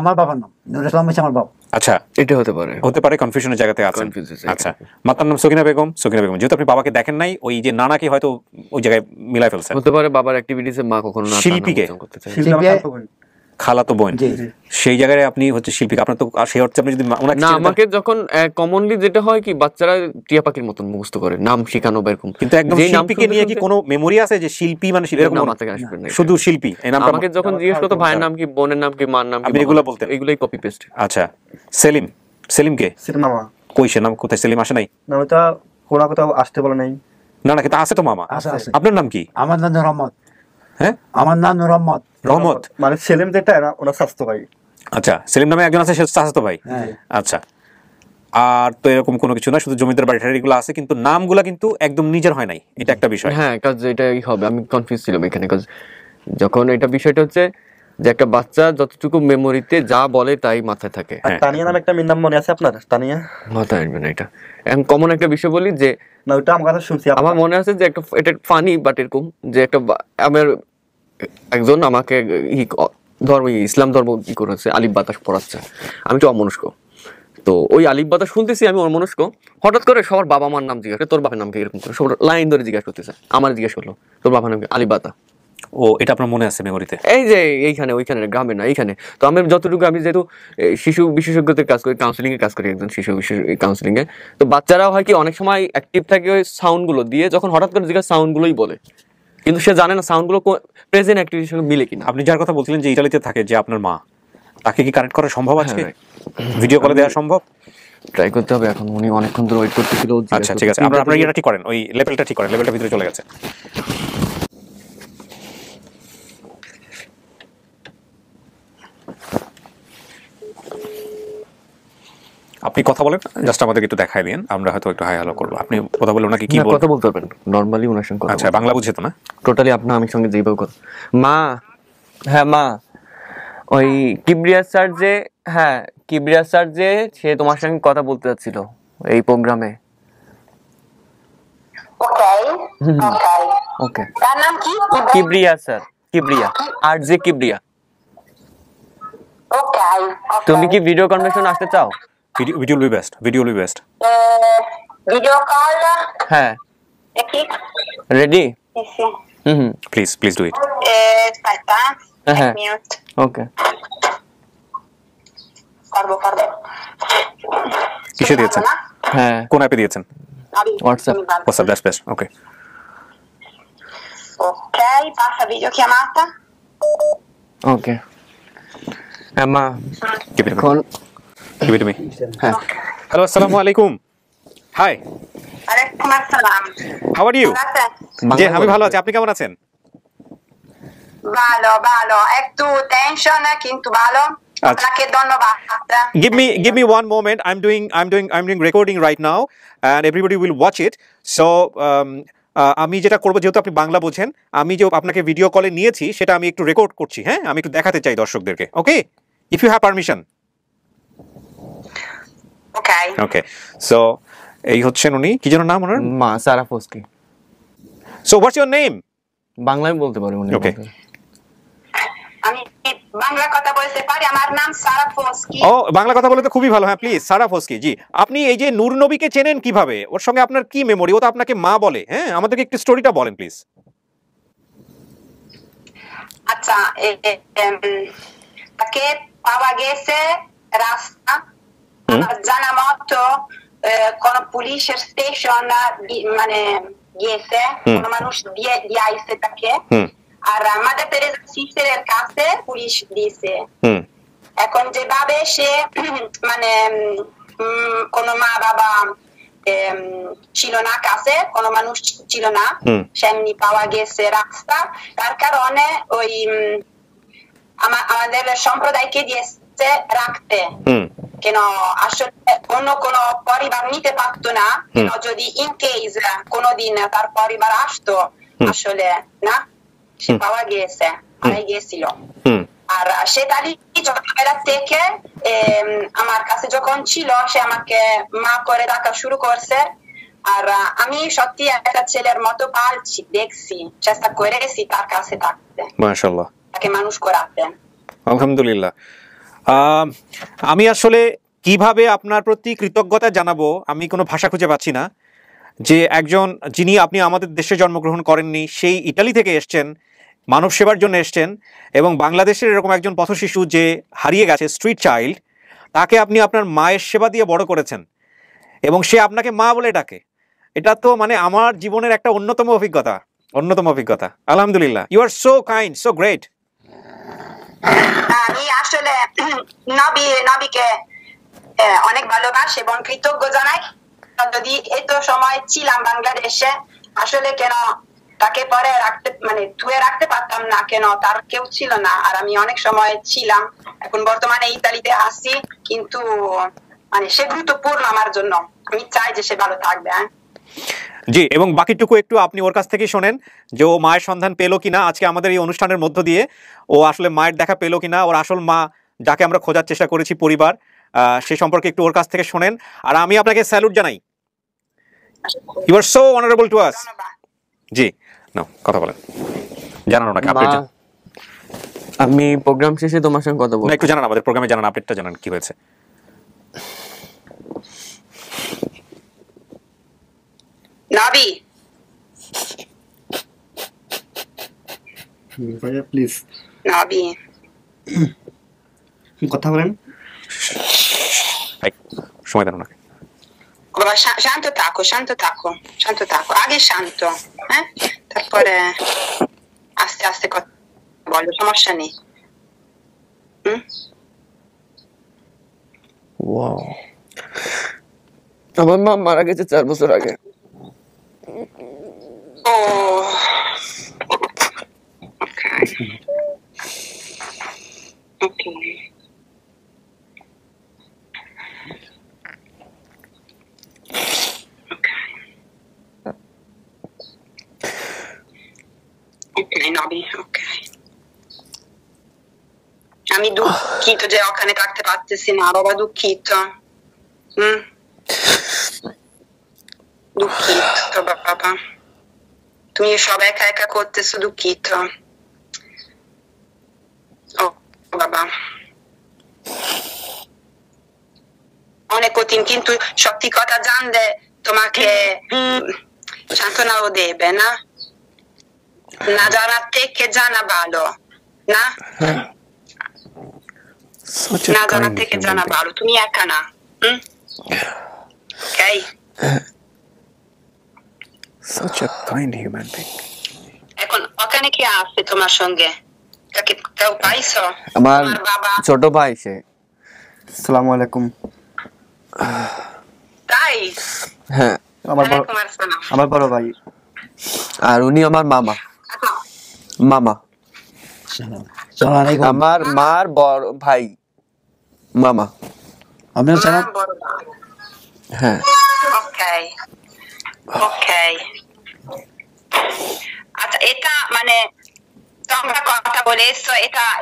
আমার বাবার নাম নুর ইসলাম হচ্ছে আমার বাবা। আচ্ছা, এটা হতে পারে, হতে পারে কনফিউশনের জায়গাতে আছেন। আচ্ছা, মাতার নাম সকিনা বেগম। সকিনা বেগম, যেহেতু আপনি বাবাকে দেখেন নাই, ওই যে নানাকে হয়তো ওই জায়গায় মিলাই ফেলছেন। হতে পারে বাবার অ্যাক্টিভিটিসে মা কখনো না শিল্পীকে? শিল্পী আমার স্বাস্থ্য ভাই। খালাতো বোন। জি। সেই জায়গায় আপনি হচ্ছে শিল্পী, আপনার তো সেই অর্থে আপনি যদি ওনাকে না, চিনেন- আমাকে যখন কমনলি যেটা হয় কি বাচ্চারা টিয়া পাখির মতন মুখস্থ করে নাম শিখানো বা এরকম, কিন্তু একদম যেই নাম শিল্পীকে শুনতে নিয়ে কি শুনতে- কোনো মেমোরি আছে যে শিল্পী মানে এরকম? না, মাথায় আসবে না। শুধু শিল্পী এই নামটা? আমাকে যখন জিজ্ঞেস করতো ভাইয়ের নাম কি, বোনের নাম কি, মার নাম কি, আপনি এগুলো বলতেন? এগুলোই কপি পেস্ট। আচ্ছা, সেলিম, সেলিমকে সেলিম মামা কই? সে নাম কোথায়? সেলিম আসে নাই? না, ওটা কোনো কোথাও আসতে বলে নাই। না না, কিন্তু আছে তো মামা। আছে, আছে। আপনার নাম কি? আমার নাম রহমত। হ্যাঁ, আমার নাম রহমত। রহমত। মানে সেলিম যেটা ওনার স্বাস্থ্য ভাই। আচ্ছা, সেলিম নামে একজন আছে, সে চাচাতো ভাই। হ্যাঁ। আচ্ছা, আর তো এরকম কোনো কিছু না, শুধু জমিদার বাড়ি টাড়িগুলো আছে, কিন্তু নামগুলা কিন্তু একদম নিজের হয় নাই, এটা একটা বিষয়। হ্যাঁ, কাজ এটাই হবে। আমি কনফিউজ ছিলাম এখানে, কাজ যখন এটা বিষয়টা হচ্ছে যে একটা বাচ্চা যতটুকু মেমোরিতে যা বলে তাই মাথায় থাকে। আর তানিয়া নামে একটা মেয়ের নাম মনে আছে আপনার? তানিয়া? মাথায় আসবে না এটা। এখন কমন একটা বিষয় বলি যে না, ওটা আমার কথা শুনছি। আমার মনে আছে যে একটা, এটা ফানি বাট এরকম যে একটা আমার একজন আমাকে ধর্ম ইসলাম ধর্ম কি করেছে, আলিফ বাতাস পড়াচ্ছে। আমি তো অমনস্ক, তো ওই আলিফ বাতাস শুনতেছি, আমি অমনস্ক। হঠাৎ করে সবার বাবা মার নাম জিজ্ঞাসা করে, তোর বাবার নাম কি, এরকম করে সবার লাইন ধরে জিজ্ঞাসা করতেছে। আমার জিজ্ঞাসা করলো তোর বাবার নাম কি, আলিফ বাতা। ও, এটা আপনার মনে আছে মেমোরিতে? এই যে এইখানে, ওইখানে, গ্রামে না এইখানে। তো আমি যতটুকু, আমি যেহেতু শিশু বিশেষজ্ঞদের কাজ করি, কাউন্সিলিং এর কাজ করি, একজন শিশু কাউন্সিলিং এ, তো বাচ্চারাও হয় কি অনেক সময় অ্যাক্টিভ থাকে ওই সাউন্ড গুলো দিয়ে, যখন হঠাৎ করে জিজ্ঞাসা সাউন্ড গুলোই বলে, কিন্তু সে জানে না সাউন্ড গুলো প্রেজেন্ট অ্যাক্টিভিটির সঙ্গে মিলে কিনা। আপনি যার কথা বলছিলেন যে ইতালিতে থাকে, যে আপনার মা, তাকে কি কানেক্ট করা সম্ভব আজকে? হ্যাঁ, ভিডিও কলে দেওয়া সম্ভব? ট্রাই করতে হবে। এখন উনি অনেকক্ষণ ধরে ওয়েট করতেছিল। আচ্ছা, ঠিক আছে, আপনার ইয়েটা ঠিক করেন, ওই লেভেলটা ঠিক করেন, লেভেলটা ভিতরে চলে গেছে। আপনি কথা বলেন, জাস্ট আমাদেরকে একটু দেখাই দিন, আমরা হয়তো একটু হাই হ্যালো করবো। আপনি কথা বলে ওনাকে কি না, বলবেন? কথা বলতে পারবেন নরমালি ওনার সঙ্গে কথা আচ্ছা, বাংলা বুঝে তো না? টোটালি আপনার আমি সঙ্গে যেভাবে কথা। মা, হ্যাঁ মা, ওই কিবরিয়া স্যার যে, হ্যাঁ কিবরিয়া স্যার যে, সে তোমার সঙ্গে কথা বলতে যাচ্ছিল এই প্রোগ্রামে। Okay. Okay. ওকে, তার নাম কি? কিবরিয়া স্যার, কিবরিয়া আর যে কিবরিয়া। Okay. তুমি কি ভিডিও কনভেনশন আসতে চাও? Video will be best, video will be best. Video call. হ্যাঁ, Aqui. Ready? Sì, sì. Hmm, please do it. Aspetta. Uh-huh. Mute. Okay. Corvo. কিসে দিয়েছেন? হ্যাঁ, কোন অ্যাপে দিয়েছেন? WhatsApp. WhatsApp, that's best. Okay, Ok, passa videochiamata. Okay. হ্যাঁ মা, give it to me. হ্যাঁ, হ্যালো, আসসালামু আলাইকুম। Hi, Alaikum assalam. How are you? Guardate. জি, আমি ভালো আছি, আপনি কেমন আছেন? Valo. একটু tension কিন্তু ভালো। আপনাকে ধন্যবাদ। Give me one moment. I'm doing recording right now, and everybody will watch it. So আমি যেটা করবো, যেহেতু আপনি বাংলা বোঝেন, আমি যে আপনাকে ভিডিও কলে নিয়েছি সেটা আমি একটু রেকর্ড করছি। হ্যাঁ, আমি একটু দেখাতে চাই দর্শকদেরকে। Okay, if you have permission. Okay. Okay, so এই হচ্ছেন উনি, কি যেন নাম ওনার? মা সারা ফস্কি। So what's your name? বাংলায় বলতে পারি উনি। ওকে, আমি বাংলা কথা বলতে পারি। আমার নাম সারা ফস্কি। ও, বাংলা কথা বলে তো খুবই ভালো। হ্যাঁ, প্লিজ, সারা ফস্কি। জি, আপনি এই যে নূর নবীকে চেনেন কিভাবে? ওর সঙ্গে আপনার কি মেমোরি? ও তো আপনাকে মা বলে। হ্যাঁ, আমাদেরকে একটু স্টোরিটা বলেন প্লিজ। আচ্ছা, তাকে পাওয়া গেছে রাস্তা আমার জানা মতো কোন পুলিশের স্টেশন মানে গিয়েছে কোন মানুষ দিয়ে আইছে তাকে আর মাদার তেরেসা সিস্টারের কাছে পুলিশ দিয়েছে এখন যেভাবে সে মানে কোন মা বাবা ছিল না কাছে কোন মানুষ ছিল না সেমনি পাওয়া গেছে রাস্তা তার কারণে ওই আমাদের সম্প্রদায়কে দিয়েছে রাখতে কেন আসলে অন্য কোন পরিবার নিতে পারতো না কেন যদি ইন কেস কোনদিন তার পরিবার আসতো আসলে না সে পাওয়া গেছে হারিয়ে গেছিল আর সে তালি ছোটবেলা থেকে আমার কাছে যখন ছিল সে আমাকে মা করে ডাকা শুরু করছে আর আমি সত্যি একটা ছেলের মতো পালছি দেখছি চেষ্টা করেছি তার কাছে থাকতে মাশাআল্লাহ তাকে মানুষ করাতে আলহামদুলিল্লাহ আমি আসলে কিভাবে আপনার প্রতি কৃতজ্ঞতা জানাবো আমি কোনো ভাষা খুঁজে পাচ্ছি না যে একজন যিনি আপনি আমাদের দেশে জন্মগ্রহণ করেননি সেই ইতালি থেকে এসছেন মানব সেবার জন্য এসছেন এবং বাংলাদেশের এরকম একজন পথশিশু যে হারিয়ে গেছে স্ট্রিট চাইল্ড তাকে আপনি আপনার মায়ের সেবা দিয়ে বড় করেছেন এবং সে আপনাকে মা বলে ডাকে এটা তো মানে আমার জীবনের একটা অন্যতম অভিজ্ঞতা আলহামদুলিল্লাহ you are so kind so great আমি আসলে নবীকে অনেক ভালোবাসি এবং কৃতজ্ঞ জানাই যদি এত সময় ছিলাম বাংলাদেশে আসলে কেন তাকে পরে রাখতে মানে ধুয়ে রাখতে পারতাম না কেন তার কেউ ছিল না আর আমি অনেক সময় ছিলাম এখন বর্তমানে ইতালিতে আসি কিন্তু মানে সে গুরুত্বপূর্ণ আমার জন্য আমি চাই যে সে ভালো থাকবে জি এবং বাকিটুকু একটু আপনি ওর কাছ থেকে শোনেন যে ও মায়ের সন্ধান পেলো কিনা আজকে আমাদের এই অনুষ্ঠানের মধ্য দিয়ে ও আসলে মায়ের দেখা পেলো কিনা ওর আসল মা যাকে আমরা খোঁজার চেষ্টা করেছি পরিবার সে সম্পর্কে একটু ওর কাছ থেকে শোনেন আর আমি আপনাকে স্যালুট জানাই you are so honourable to us জি নাও কথা বলেন জানানো নাকি আপডেট আমি প্রোগ্রাম শেষে তোমার সঙ্গে কথা বলবো একটু জানান আমাদের প্রোগ্রামে জানান আপডেটটা জানান কি হয়েছে নবী ভাইয়া প্লিজ নবী কথা বলেন সময় দেন ওনাকে বাবা শান্ত থাকো আগে শান্ত হ্যাঁ তারপরে আস্তে আস্তে কথা বলো সমস্যা নেই ওয়াও আমার মা মারা গেছে 4 বছর আগে Oh, okay. Okay, Nobby, okay. আমি দুঃখিত যে ওখানে থাকতে পারতেছি না বাবা দুঃখিত দুঃখিত বাবা তুমি সব একা একা করতেছো দুঃখিত ও বাবা অনেক কঠিন কিন্তু সত্যি কথা জানলে তোমাকে সান্ত্বনাও দেবে না না জানা থেকে জানা ভালো না না জানা থেকে জানা ভালো তুমি একা না Okay. Such a kind human being. এখন ওখানে কি আছে তোমার সঙ্গে কেউ পাইছো আমার ছোট ভাই সে আসসালামু আলাইকুম তাই হ্যাঁ আমার বড় ভাই আর উনি আমার মামা আমার মার বড় ভাই মামা আপনার জানা হ্যাঁ ওকে আচ্ছা এটা মানে তোমরা কথা বলেছো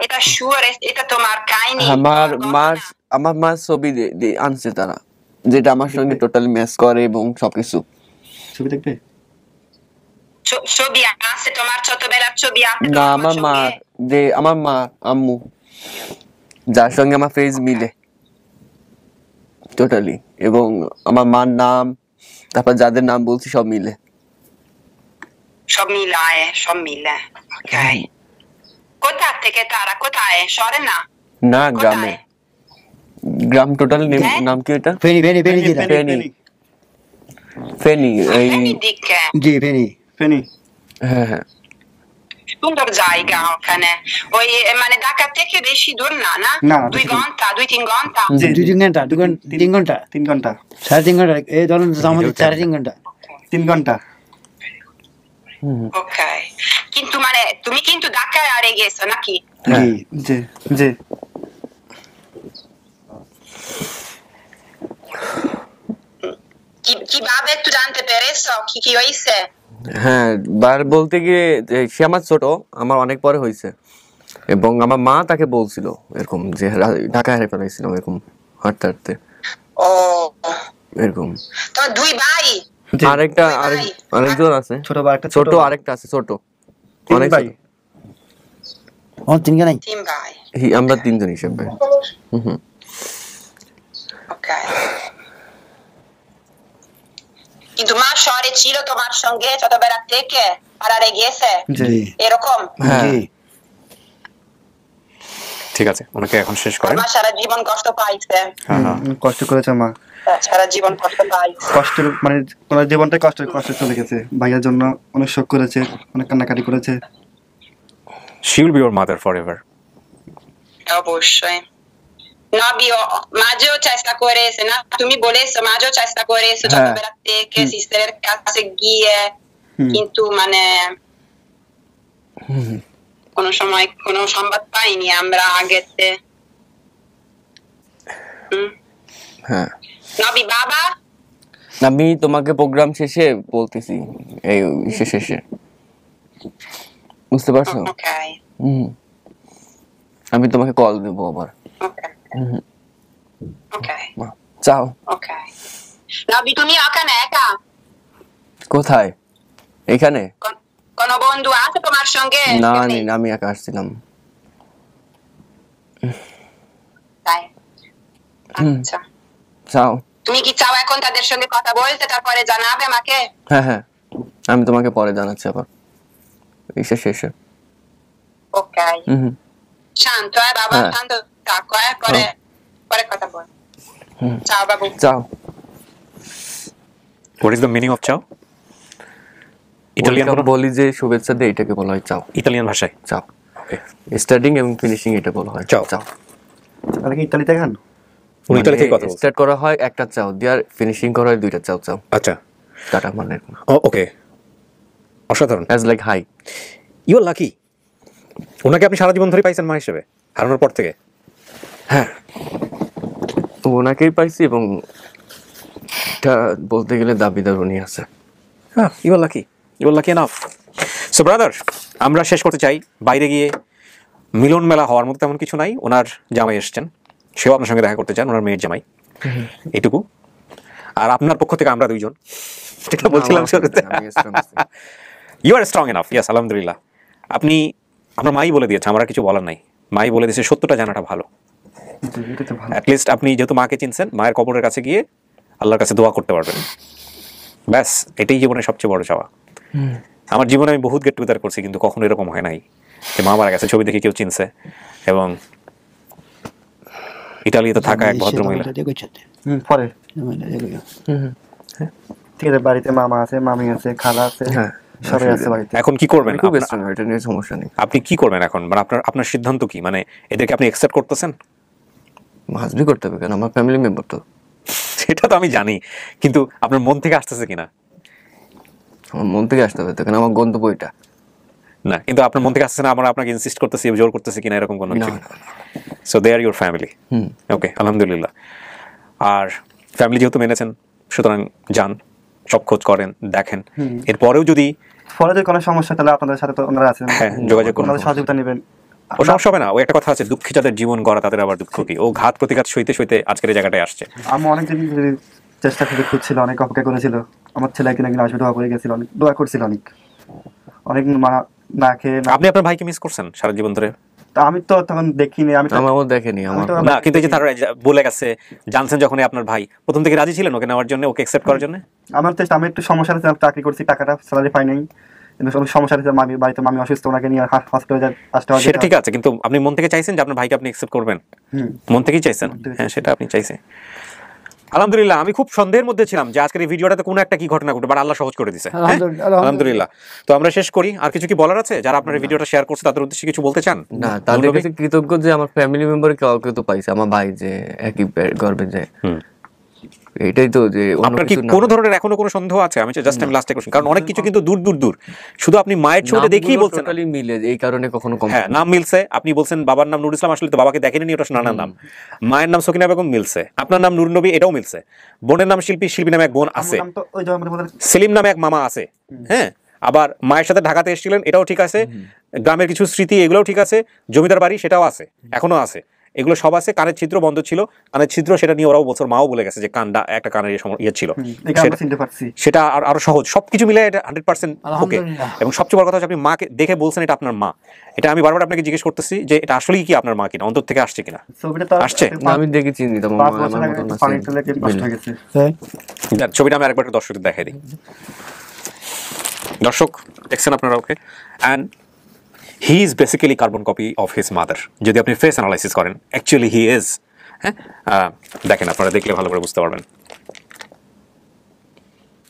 এটা শিওর এটা তোমার কাহিনী আমার মা ছবি আনছে তারা যেটা আমার সঙ্গে টোটালি ম্যাচ করে এবং সবকিছু ছবি দেখবে ছবি আছে তোমার ছোটবেলার ছবি আছে না আমার মা আম্মু যার সঙ্গে আমার ফেস মিলে টোটালি এবং আমার মার নাম তারপর যাদের নাম বলছি সব মিলে সব মিলে ওকে কোথা থেকে তারা? কোথায়? শহরে না? না গ্রামে। গ্রাম টোটাল নাম কি এটা? ফেনি ফেনি ফেনি জেলা। ফেনি এই দিকে। জি ফেনি ফেনী। হ্যাঁ হ্যাঁ সুন্দর জায়গা ওখানে। ওই মানে ঢাকা থেকে বেশি দূর না, না? না, 2 ঘন্টা, 2-3 ঘন্টা। জি 2-3 ঘন্টা 3 ঘন্টা 3 ঘন্টা 3.5 ঘন্টা এই ধরুন আমাদের 4-3 ঘন্টা 3 ঘন্টা। ওকে। কিন্তু মানে তুমি কিন্তু ঢাকায় আরে গেছো নাকি? জি জি জি। কিভাবে একটু জানতে পেরেছো কি কি হয়েছে? হ্যাঁ বার বলতে গিয়ে সে আমার ছোট, আমার অনেক পরে হয়েছে, এবং আমার মা তাকে বলছিল এরকম যে ঢাকায় হারিয়ে ফেলাইছিল এরকম হাঁটতে হাঁটতে ও এরকম। তো 2 ভাই? আরেকটা আরেকজন আছে ছোট ভাই একটা ছোট, আরেকটা আছে ছোট, অনেক ভাই। ও 3 কে নাই 3 ভাই। আমরা 3 জন হিসেবে। ওকে। কিন্তু মা শহরে ছিল তোমার সঙ্গে ছোটবেলা থেকে আরে গেছে জি এরকম? জি ঠিক আছে, ওনাকে এখন শেষ করেন। মা সারা জীবন কষ্ট পাইছে। কষ্ট করেছে মা, সারা জীবন কষ্ট পাইছে। কষ্টের মানে ওনার জীবনটাই কষ্টে চলে গেছে। ভাইয়ার জন্য অনেক শোক করেছে, অনেক কান্নাকাটি করেছে। She will be your mother forever. অবশ্যই। নবীও মাঝেও চেষ্টা করেছে না? তুমি বলেছো মাঝেও চেষ্টা করেছে ছোটবেলা থেকে সিস্টারের কাছে গিয়ে, কিন্তু মানে কোনো সময় কোনো সংবাদ পাইনি আমরা আগেতে। হ্যাঁ নবী বাবা আমি তোমাকে প্রোগ্রাম শেষে বলতেছি, এই শেষে, বুঝতে পারছো? ওকে আমি তোমাকে কল দেবো আবার। ওকে ওকে চাও? ওকে। নবী তুমি ওখানে একা? কোথায়? এখানে? কোন বন্ধু আছে তোমার সঙ্গে? না আমি একা আসছিলাম। তাই? আচ্ছা। চাও? তুমি কি চাও এখন তাদের সঙ্গে কথা বলতে, তারপরে জানাবে আমাকে? হ্যাঁ আমি তোমাকে পরে জানাচ্ছি আবার শেষে। ওকে। শান্ত বাবা, শান্ত থাকো, পরে কথা বল। চাও বাবু। চাও। What is the meaning of ciao? Italian বলি যে শুভেচ্ছা দিয়ে এটাকে বলা হয় চাও, ইতালিয়ান ভাষায় চাও। ওকে, স্টার্টিং এবং ফিনিশিং এটা বলা হয় চাও। তাহলে কি ইতালিতে খান? উনি ইতালি থেকে কথা বলছেন। স্টার্ট করা হয় একটা চাও দিয়ে, আর ফিনিশিং করা হয় 2টা চাও। আচ্ছা টাটা মানে ওকে, অসাধারণ। As like hi, you are lucky. ওনাকে আপনি সারা জীবন ধরে পাইছেন মা হিসেবে হারানোর পর থেকে? হ্যাঁ ওনাকেই পাইছি, এবং এটা বলতে গেলে দাবিদার উনি আছে। হ্যাঁ, you are lucky enough. So brother, আমরা শেষ করতে চাই। বাইরে গিয়ে মিলন মেলা হওয়ার মতো তেমন কিছু নাই। ওনার জামাই এসছেন, সেও আপনার সঙ্গে দেখা করতে চান, ওনার মেয়ের জামাই, এটুকু। আর আপনার পক্ষ থেকে আমরা 2 জন, যেটা বলছিলাম, you are strong enough. Yes, আলহামদুলিল্লাহ। আপনি আপনার মাই বলে দিয়েছে, আমার কিছু বলার নাই। মাই বলে দিয়েছে সত্যটা জানাটা ভালো। অ্যাটলিস্ট আপনি যেহেতু মাকে চিনছেন, মায়ের কবরের কাছে গিয়ে আল্লাহর কাছে দোয়া করতে পারবেন। ব্যাস, এটাই জীবনের সবচেয়ে বড় চাওয়া। আমার জীবনে আমি বহুত গেট টুগেদার করছি, কিন্তু কখনো এরকম হয় নাই যে মা মারা গেছে, ছবি দেখে কেউ চিনছে। এবং ইতালিতে থাকা এক ভদ্রমহিলা। পরে ঠিক আছে, বাড়িতে মামা আছে, মামি আছে, খালা আছে, সবাই আছে বাড়িতে। এখন কি করবেন? এটা নিয়ে সমস্যা নেই। আপনি কি করবেন এখন? মানে আপনার সিদ্ধান্ত কি? মানে এদেরকে আপনি অ্যাকসেপ্ট করতেছেন? হাজবি করতে হবে কেন? আমার ফ্যামিলি মেম্বার তো। সেটা তো আমি জানি, কিন্তু আপনার মন থেকে আসতেছে কিনা? আমার মন থেকে আসতে হবে তো, কেন আমার গন্তব্য এটা না, কিন্তু আপনার মন থেকে আসছে না, আমরা আপনাকে ইনসিস্ট করতেছি, জোর করতেছি কিনা, এরকম কোনো কিছু? So they are your family. Okay, আলহামদুলিল্লাহ। আর ফ্যামিলি যেহেতু মেনেছেন, সুতরাং যান, সব খোঁজ করেন, দেখেন। এরপরেও যদি কোনো সমস্যা, তাহলে আপনাদের সাথে তো ওনারা আছেন, হ্যাঁ যোগাযোগ করুন, সহযোগিতা নেবেন। ও সমস্যা হবে না। ওই একটা কথা আছে, দুঃখী যাদের জীবন গড়া তাদের আবার দুঃখ কি। ও ঘাত প্রতিঘাত সইতে সইতে আজকের এই জায়গাটায় আসছে। আমি অনেকদিন চেষ্টা করে খুঁজছিল, অনেক অপেক্ষা করেছিল। আমার ছেলে একদিন আসবে দোয়া করে গেছিল, অনেক দোয়া করছিল, অনেক না খেয়ে। আপনি আপনার ভাইকে মিস করছেন সারা জীবন ধরে? আমি তো তখন দেখিনি, আমি দেখিনি না, কিন্তু এই যে তারা বলে গেছে, জানছেন যখনই আপনার ভাই, প্রথম থেকে রাজি ছিলেন ওকে নেওয়ার জন্য, ওকে অ্যাকসেপ্ট করার জন্য? আমি একটু সমস্যা আছে, চাকরি করছি, টাকাটা স্যালারি পাই নাই, অনেক সমস্যা হয়েছে, মামি বাড়িতে মামি অসুস্থ, ওনাকে নিয়ে হসপিটালে আসতে হবে। সেটা ঠিক আছে, কিন্তু আপনি মন থেকে চাইছেন যে আপনার ভাইকে আপনি অ্যাকসেপ্ট করবেন? মন থেকেই চাইছেন? হ্যাঁ, সেটা আপনি চাইছেন। আলহামদুলিল্লাহ, আমি খুব সন্দেহের মধ্যে ছিলাম যে আজকের এই ভিডিওটাতে কোনো একটা কি ঘটনা ঘটবে, বাট আল্লাহ সহজ করে দিয়েছে। আলহামদুলিল্লাহ। তো আমরা শেষ করি। আর কিছু কি বলার আছে যারা আপনার এই ভিডিওটা শেয়ার করছে তাদের উদ্দেশ্যে কিছু বলতে চান? না, তাদের কাছে কৃতজ্ঞ যে আমার ফ্যামিলি মেম্বারে কেউ তো পাইছে, আমার ভাই যে একই গর্বে যায়। এটাই তো যে আপনার কি কোনো ধরনের এখনো কোনো সন্দেহ আছে? আমি জাস্ট আমি লাস্টে কোশ্চেন, কারণ অনেক কিছু কিন্তু দূর দূর দূর, শুধু আপনি মায়ের ছবিটা দেখেই বলছেন টোটালি মিলে, এই কারণে কখনো কম। হ্যাঁ, নাম মিলছে। আপনি বলছেন বাবার নাম নুরুল ইসলাম, আসলে তো বাবাকে দেখেননি, ওটা নানার নাম। মায়ের নাম সকিনা বেগম মিলছে, আপনার নাম নূর নবী, এটাও মিলছে। বোনের নাম শিল্পী, শিল্পী নামে এক বোন আছে, সেলিম নামে এক মামা আছে। হ্যাঁ, আবার মায়ের সাথে ঢাকাতে এসেছিলেন, এটাও ঠিক আছে। গ্রামের কিছু স্মৃতি, এগুলোও ঠিক আছে। জমিদার বাড়ি, সেটাও আছে, এখনো আছে, এগুলো সব আছে। কানের ছিদ্র বন্ধ ছিল, কানের ছিদ্র সেটা নিয়ে ওরাও বছর মাও বলে গেছে যে কানটা একটা কানের ইয়ে ছিল, সেটা আরো সহজ। সবকিছু মিলে এটা 100% ওকে। এবং সবচেয়ে বড় কথা হচ্ছে আপনি মাকে দেখে বলছেন এটা আপনার মা। এটা আমি বারবার আপনাকে জিজ্ঞেস করতেছি যে এটা আসলেই কি আপনার মা কিনা, অন্তর থেকে আসছে কিনা? আসছে? আমি দেখেছি, ছবিটা আমি আরেকবার দর্শকদের দেখাই দিই। দর্শক দেখছেন আপনারা ওকে, and he is basically carbon copy of his mother. যদি আপনি ফেস অ্যানালাইসিস করেন, অ্যাকচুয়ালি he is। হ্যাঁ, দেখেন, আপনারা দেখলে ভালো করে বুঝতে পারবেন।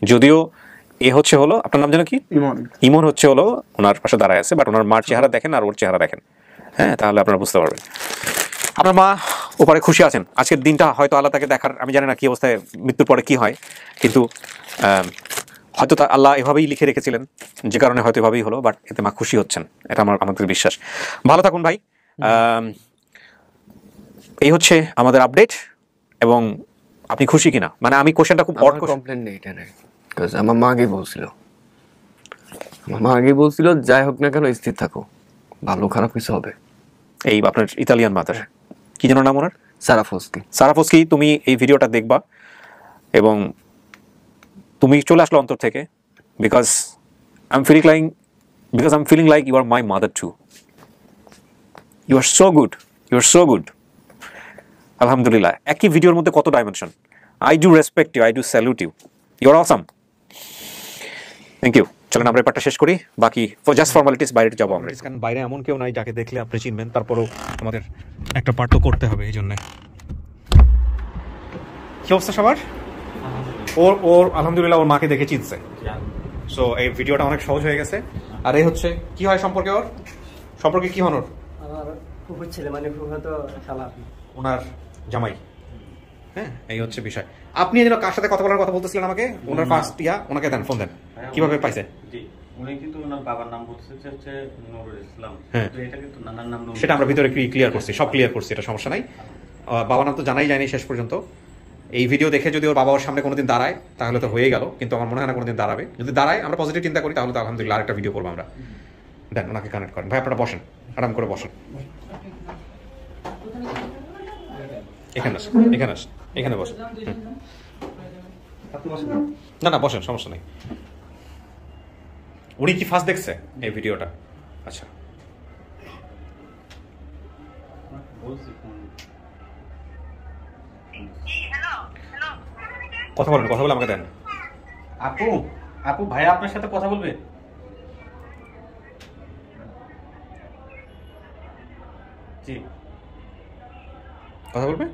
যদিও এ হচ্ছে হলো, আপনার নাম যেন কি? ইমন হচ্ছে হলো ওনার পাশে দাঁড়ায় আছে, বাট ওনার মার চেহারা দেখেন আর ওর চেহারা দেখেন। হ্যাঁ, তাহলে আপনারা বুঝতে পারবেন আপনার মা ওপারে খুশি আছেন। আজকের দিনটা হয়তো আল্লাহ তাকে দেখার, আমি জানি না কি অবস্থায়, মৃত্যুর পরে কি হয়, কিন্তু হয়তো তা আল্লাহ এভাবেই লিখে রেখেছিলেন, যে কারণে হয়তো এভাবেই হলো, বাট এতে মা খুশি হচ্ছেন, এটা আমাদের বিশ্বাস। ভালো থাকুন ভাই। এই হচ্ছে আমাদের আপডেট। এবং আপনি খুশি কিনা, মানে আমি কোশ্চেনটা খুব অড কমপ্লেন নেই, এটা নেই, কারণ আমার মা আগেই বলছিল যাই হোক না কেন স্থির থাকো, ভালো খারাপ কিছু হবে। এই আপনার ইতালিয়ান মাদার, কি যেন নাম ওনার? সারাফস্কি। তুমি এই ভিডিওটা দেখবা এবং তুমি চলে আসলো অন্তর থেকে, because I am feeling like you are my mother too. You are so good. আলহামদুলিল্লাহ, একই ভিডিওর মধ্যে কত dimension. I do respect you, I do salute you, you are awesome. Thank you. চলেন আমরা পার্টটা শেষ করি, বাকি জাস্ট ফর্মালিটিস বাইরে যাবো আমরা। কারণ বাইরে এমন কেউ নাই যাকে দেখলে আপনি চিনবেন, তারপরেও আমাদের একটা পার্ট তো করতে হবে, এই জন্য। কি অবস্থা সবার? ওর আলহামদুলিল্লাহ ওর মাকে দেখে চিনছে, সো এই ভিডিওটা অনেক সহজ হয়ে গেছে। আর এই হচ্ছে কি হয় সম্পর্কে, ওর সম্পর্কে কি হন? ওর আমার ফুফুর ছেলে, মানে ফুফাতো শালা, ওনার জামাই। হ্যাঁ, এই হচ্ছে বিষয়। আপনি যেন কার সাথে কথা বলার কথা বলতেছিলেন আমাকে, ওনার ফার্স্ট ওনাকে দেন, ফোন দেন, কিভাবে পাইছে? উনি কিন্তু ওনার বাবার নাম বলছে হচ্ছে নুরুল ইসলাম, তো এটা কিন্তু নানার নাম সেটা আমরা ভিতরে ক্লিয়ার করছি, সব ক্লিয়ার করছি, এটা সমস্যা নাই। বাবার নাম তো জানাই যায়নি শেষ পর্যন্ত। এই ভিডিও দেখে যদি ওর বাবা ওর সামনে কোনোদিন দাঁড়ায় তাহলে তো হয়ে গেল, কিন্তু আমার মনে হয় না কোনোদিন দাঁড়াবে। যদি দাঁড়ায়, আমরা পজিটিভ চিন্তা করি, তাহলে তো আলহামদুলিল্লাহ আরেকটা ভিডিও করবো আমরা। দেন, ওনাকে কানেক্ট করেন। ভাই আপনারা বসেন, আরাম করে বসেন, এখানে বসেন। না বসেন, সমস্যা নেই। উনি কি ফার্স্ট দেখছে এই ভিডিওটা? আচ্ছা, কথা বলে আমাকে দেন। আপু ভাই আপনার সাথে কথা বলবে। জি, কথা বলবে?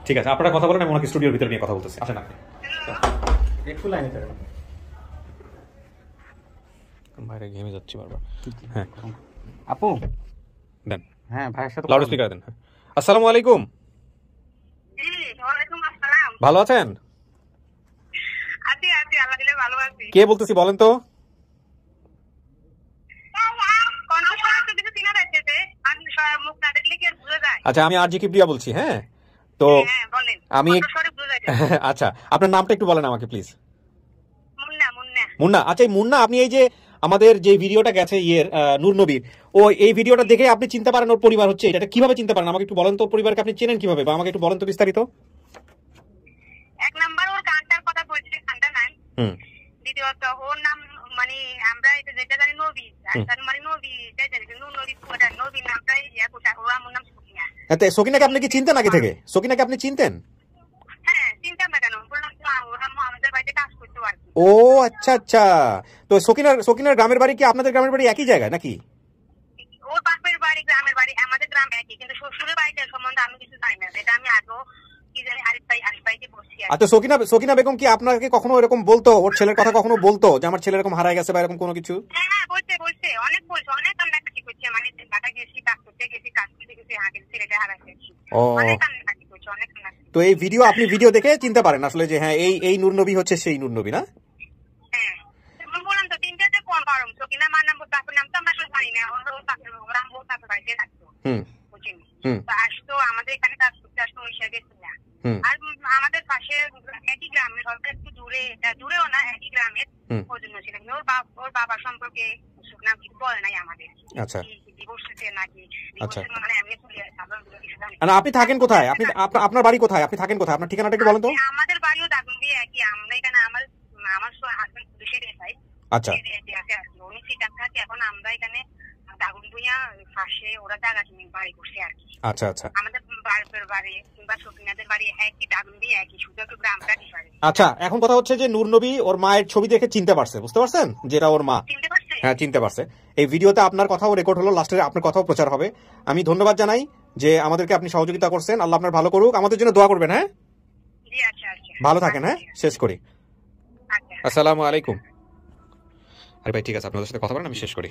ঠিক আছে, আপনারা কথা বলেন, আমি ওনাকে স্টুডিওর ভিতরে নিয়ে কথা বলতেছি। আসেন আপনি একটু লাইনে থাকেন। বাইরে ঘেমে যাচ্ছি বারবার। হ্যাঁ আপু দেন। হ্যাঁ, ভাইয়ের সাথে লাউড স্পিকার দেন। আসসালামু আলাইকুম। জি, ওয়ালাইকুম আসসালাম। ভালো আছেন? আছি, আল্লাহ দিলে ভালো আছি। কে বলতেছি বলেন তো? আচ্ছা, আমি আরজি কিবরিয়া বলছি। হ্যাঁ, তো আমি আচ্ছা, আপনার নামটা একটু বলেন আমাকে প্লিজ। মুন্না। আচ্ছা, এই মুন্না, আপনি এই যে আমাদের যে ভিডিওটা গেছে নূর নবীর, ও এই ভিডিওটা দেখে আপনি চিনতে পারেন ওর পরিবার হচ্ছে এটা? কিভাবে চিনতে পারেন আমাকে একটু বলেন তো? পরিবারকে আপনি চেনেন কিভাবে, বা আমাকে একটু বলেন তো বিস্তারিত। এক নাম্বার ওর গানটার কথা বলছি, গানটা নাই। দ্বিতীয়ত ওর নাম, মানে আমরা এটা যেটা জানি নবী, মানে নবী জানি নবী, পুরো নবী নামটাই ওর আমার নাম সকিনা। আচ্ছা, সকিনাকে আপনি কি চিনতেন আগে থেকে? সকিনাকে আপনি চিনতেন? হ্যাঁ, চিনতাম না কেন, বললাম তো ওরা আমাদের বাড়িতে কাজ করতো আর কি। ও আচ্ছা আচ্ছা, তো সকিনার গ্রামের বাড়ি কি আপনাদের গ্রামের বাড়ি একই জায়গায় নাকি? ওর বাপের বাড়ি গ্রামের বাড়ি আমাদের গ্রাম একই, কিন্তু শ্বশুরের বাড়িটার সম্বন্ধে আমি কিছু জানি না, এটা আমি আগেও কি জানি আরিফ ভাইকে বলছি। আচ্ছা, সকিনা বেগম কি আপনাকে কখনো এরকম বলতো, ওর ছেলের কথা কখনো বলতো যে আমার ছেলে এরকম হারায় গেছে বা এরকম কোনো কিছু? হ্যাঁ বলছে অনেক কান্নাকাটি করছে, মানে ঢাকা গেছি, কাজ করতে গেছি, আগের ছেলেটা হারাইছে, অনেক কান্নাকাটি করছে, অনেক কান্নাকাটি। তো এই ভিডিও আপনি ভিডিও দেখে চিনতে পারেন আসলে যে হ্যাঁ এই নূর নবী হচ্ছে সেই নূর নবী, না? হ্যাঁ বললাম তো তিনটাতে কোন কারণ সকিনা মার নাম বাপের নাম তো আমরা আসলে জানি না, ওরা বাপের বাড়িতে থাকতো, বুঝিনি তো আসতো আমাদের এখানে কাজ করতে আসতো, ওই সাইডে ছিল। আর আমাদের পাশে একই গ্রামের, হয়তো একটু দূরেও না, একই গ্রামের ওই জন্য ছিল। ওর বাবা সম্পর্কে শুকনা কিছু বলে নাই আমাদের। আচ্ছা ডিভোর্স হয়েছে নাকি, মানে আমি চলে আসছি। আপনি থাকেন কোথায়? আপনার বাড়ি কোথায়? আপনি থাকেন কোথায়? আপনার ঠিকানাটা একটু বলেন তো। আমাদের বাড়িও দাগুন দিয়ে একই, আমরা এখানে আমার হাজবেন্ড পুলিশের এসআই। আচ্ছা উনি সিটাং থাকে, এখন আমরা এখানে দাগুন ভুইয়া পাশে ওরা জায়গা কিনে বাড়ি করছে আর কি। আচ্ছা আচ্ছা, আমাদের বাড়ির বাড়ি কিংবা সকিনাদের বাড়ি একই, দাগুন দিয়ে একই, শুধু একটু গ্রামটা ডিফারেন্ট। আচ্ছা এখন কথা হচ্ছে যে নূর নবী ওর মায়ের ছবি দেখে চিনতে পারছে, বুঝতে পারছেন যেটা ওর মা? চিনতে পারছে? হ্যাঁ চিনতে পারছে। এই ভিডিওতে আপনার কথাও রেকর্ড হলো, লাস্টে আপনার কথাও প্রচার হবে। আমি ধন্যবাদ জানাই যে আমাদেরকে আপনি সহযোগিতা করছেন। আল্লাহ আপনার ভালো করুক, আমাদের জন্য দোয়া করবেন। হ্যাঁ জি আচ্ছা আচ্ছা, ভালো থাকেন। হ্যাঁ শেষ করি। আচ্ছা আসসালামু আলাইকুম। আরে ভাই ঠিক আছে, আপনাদের সাথে কথা বলেন, আমি শেষ করি।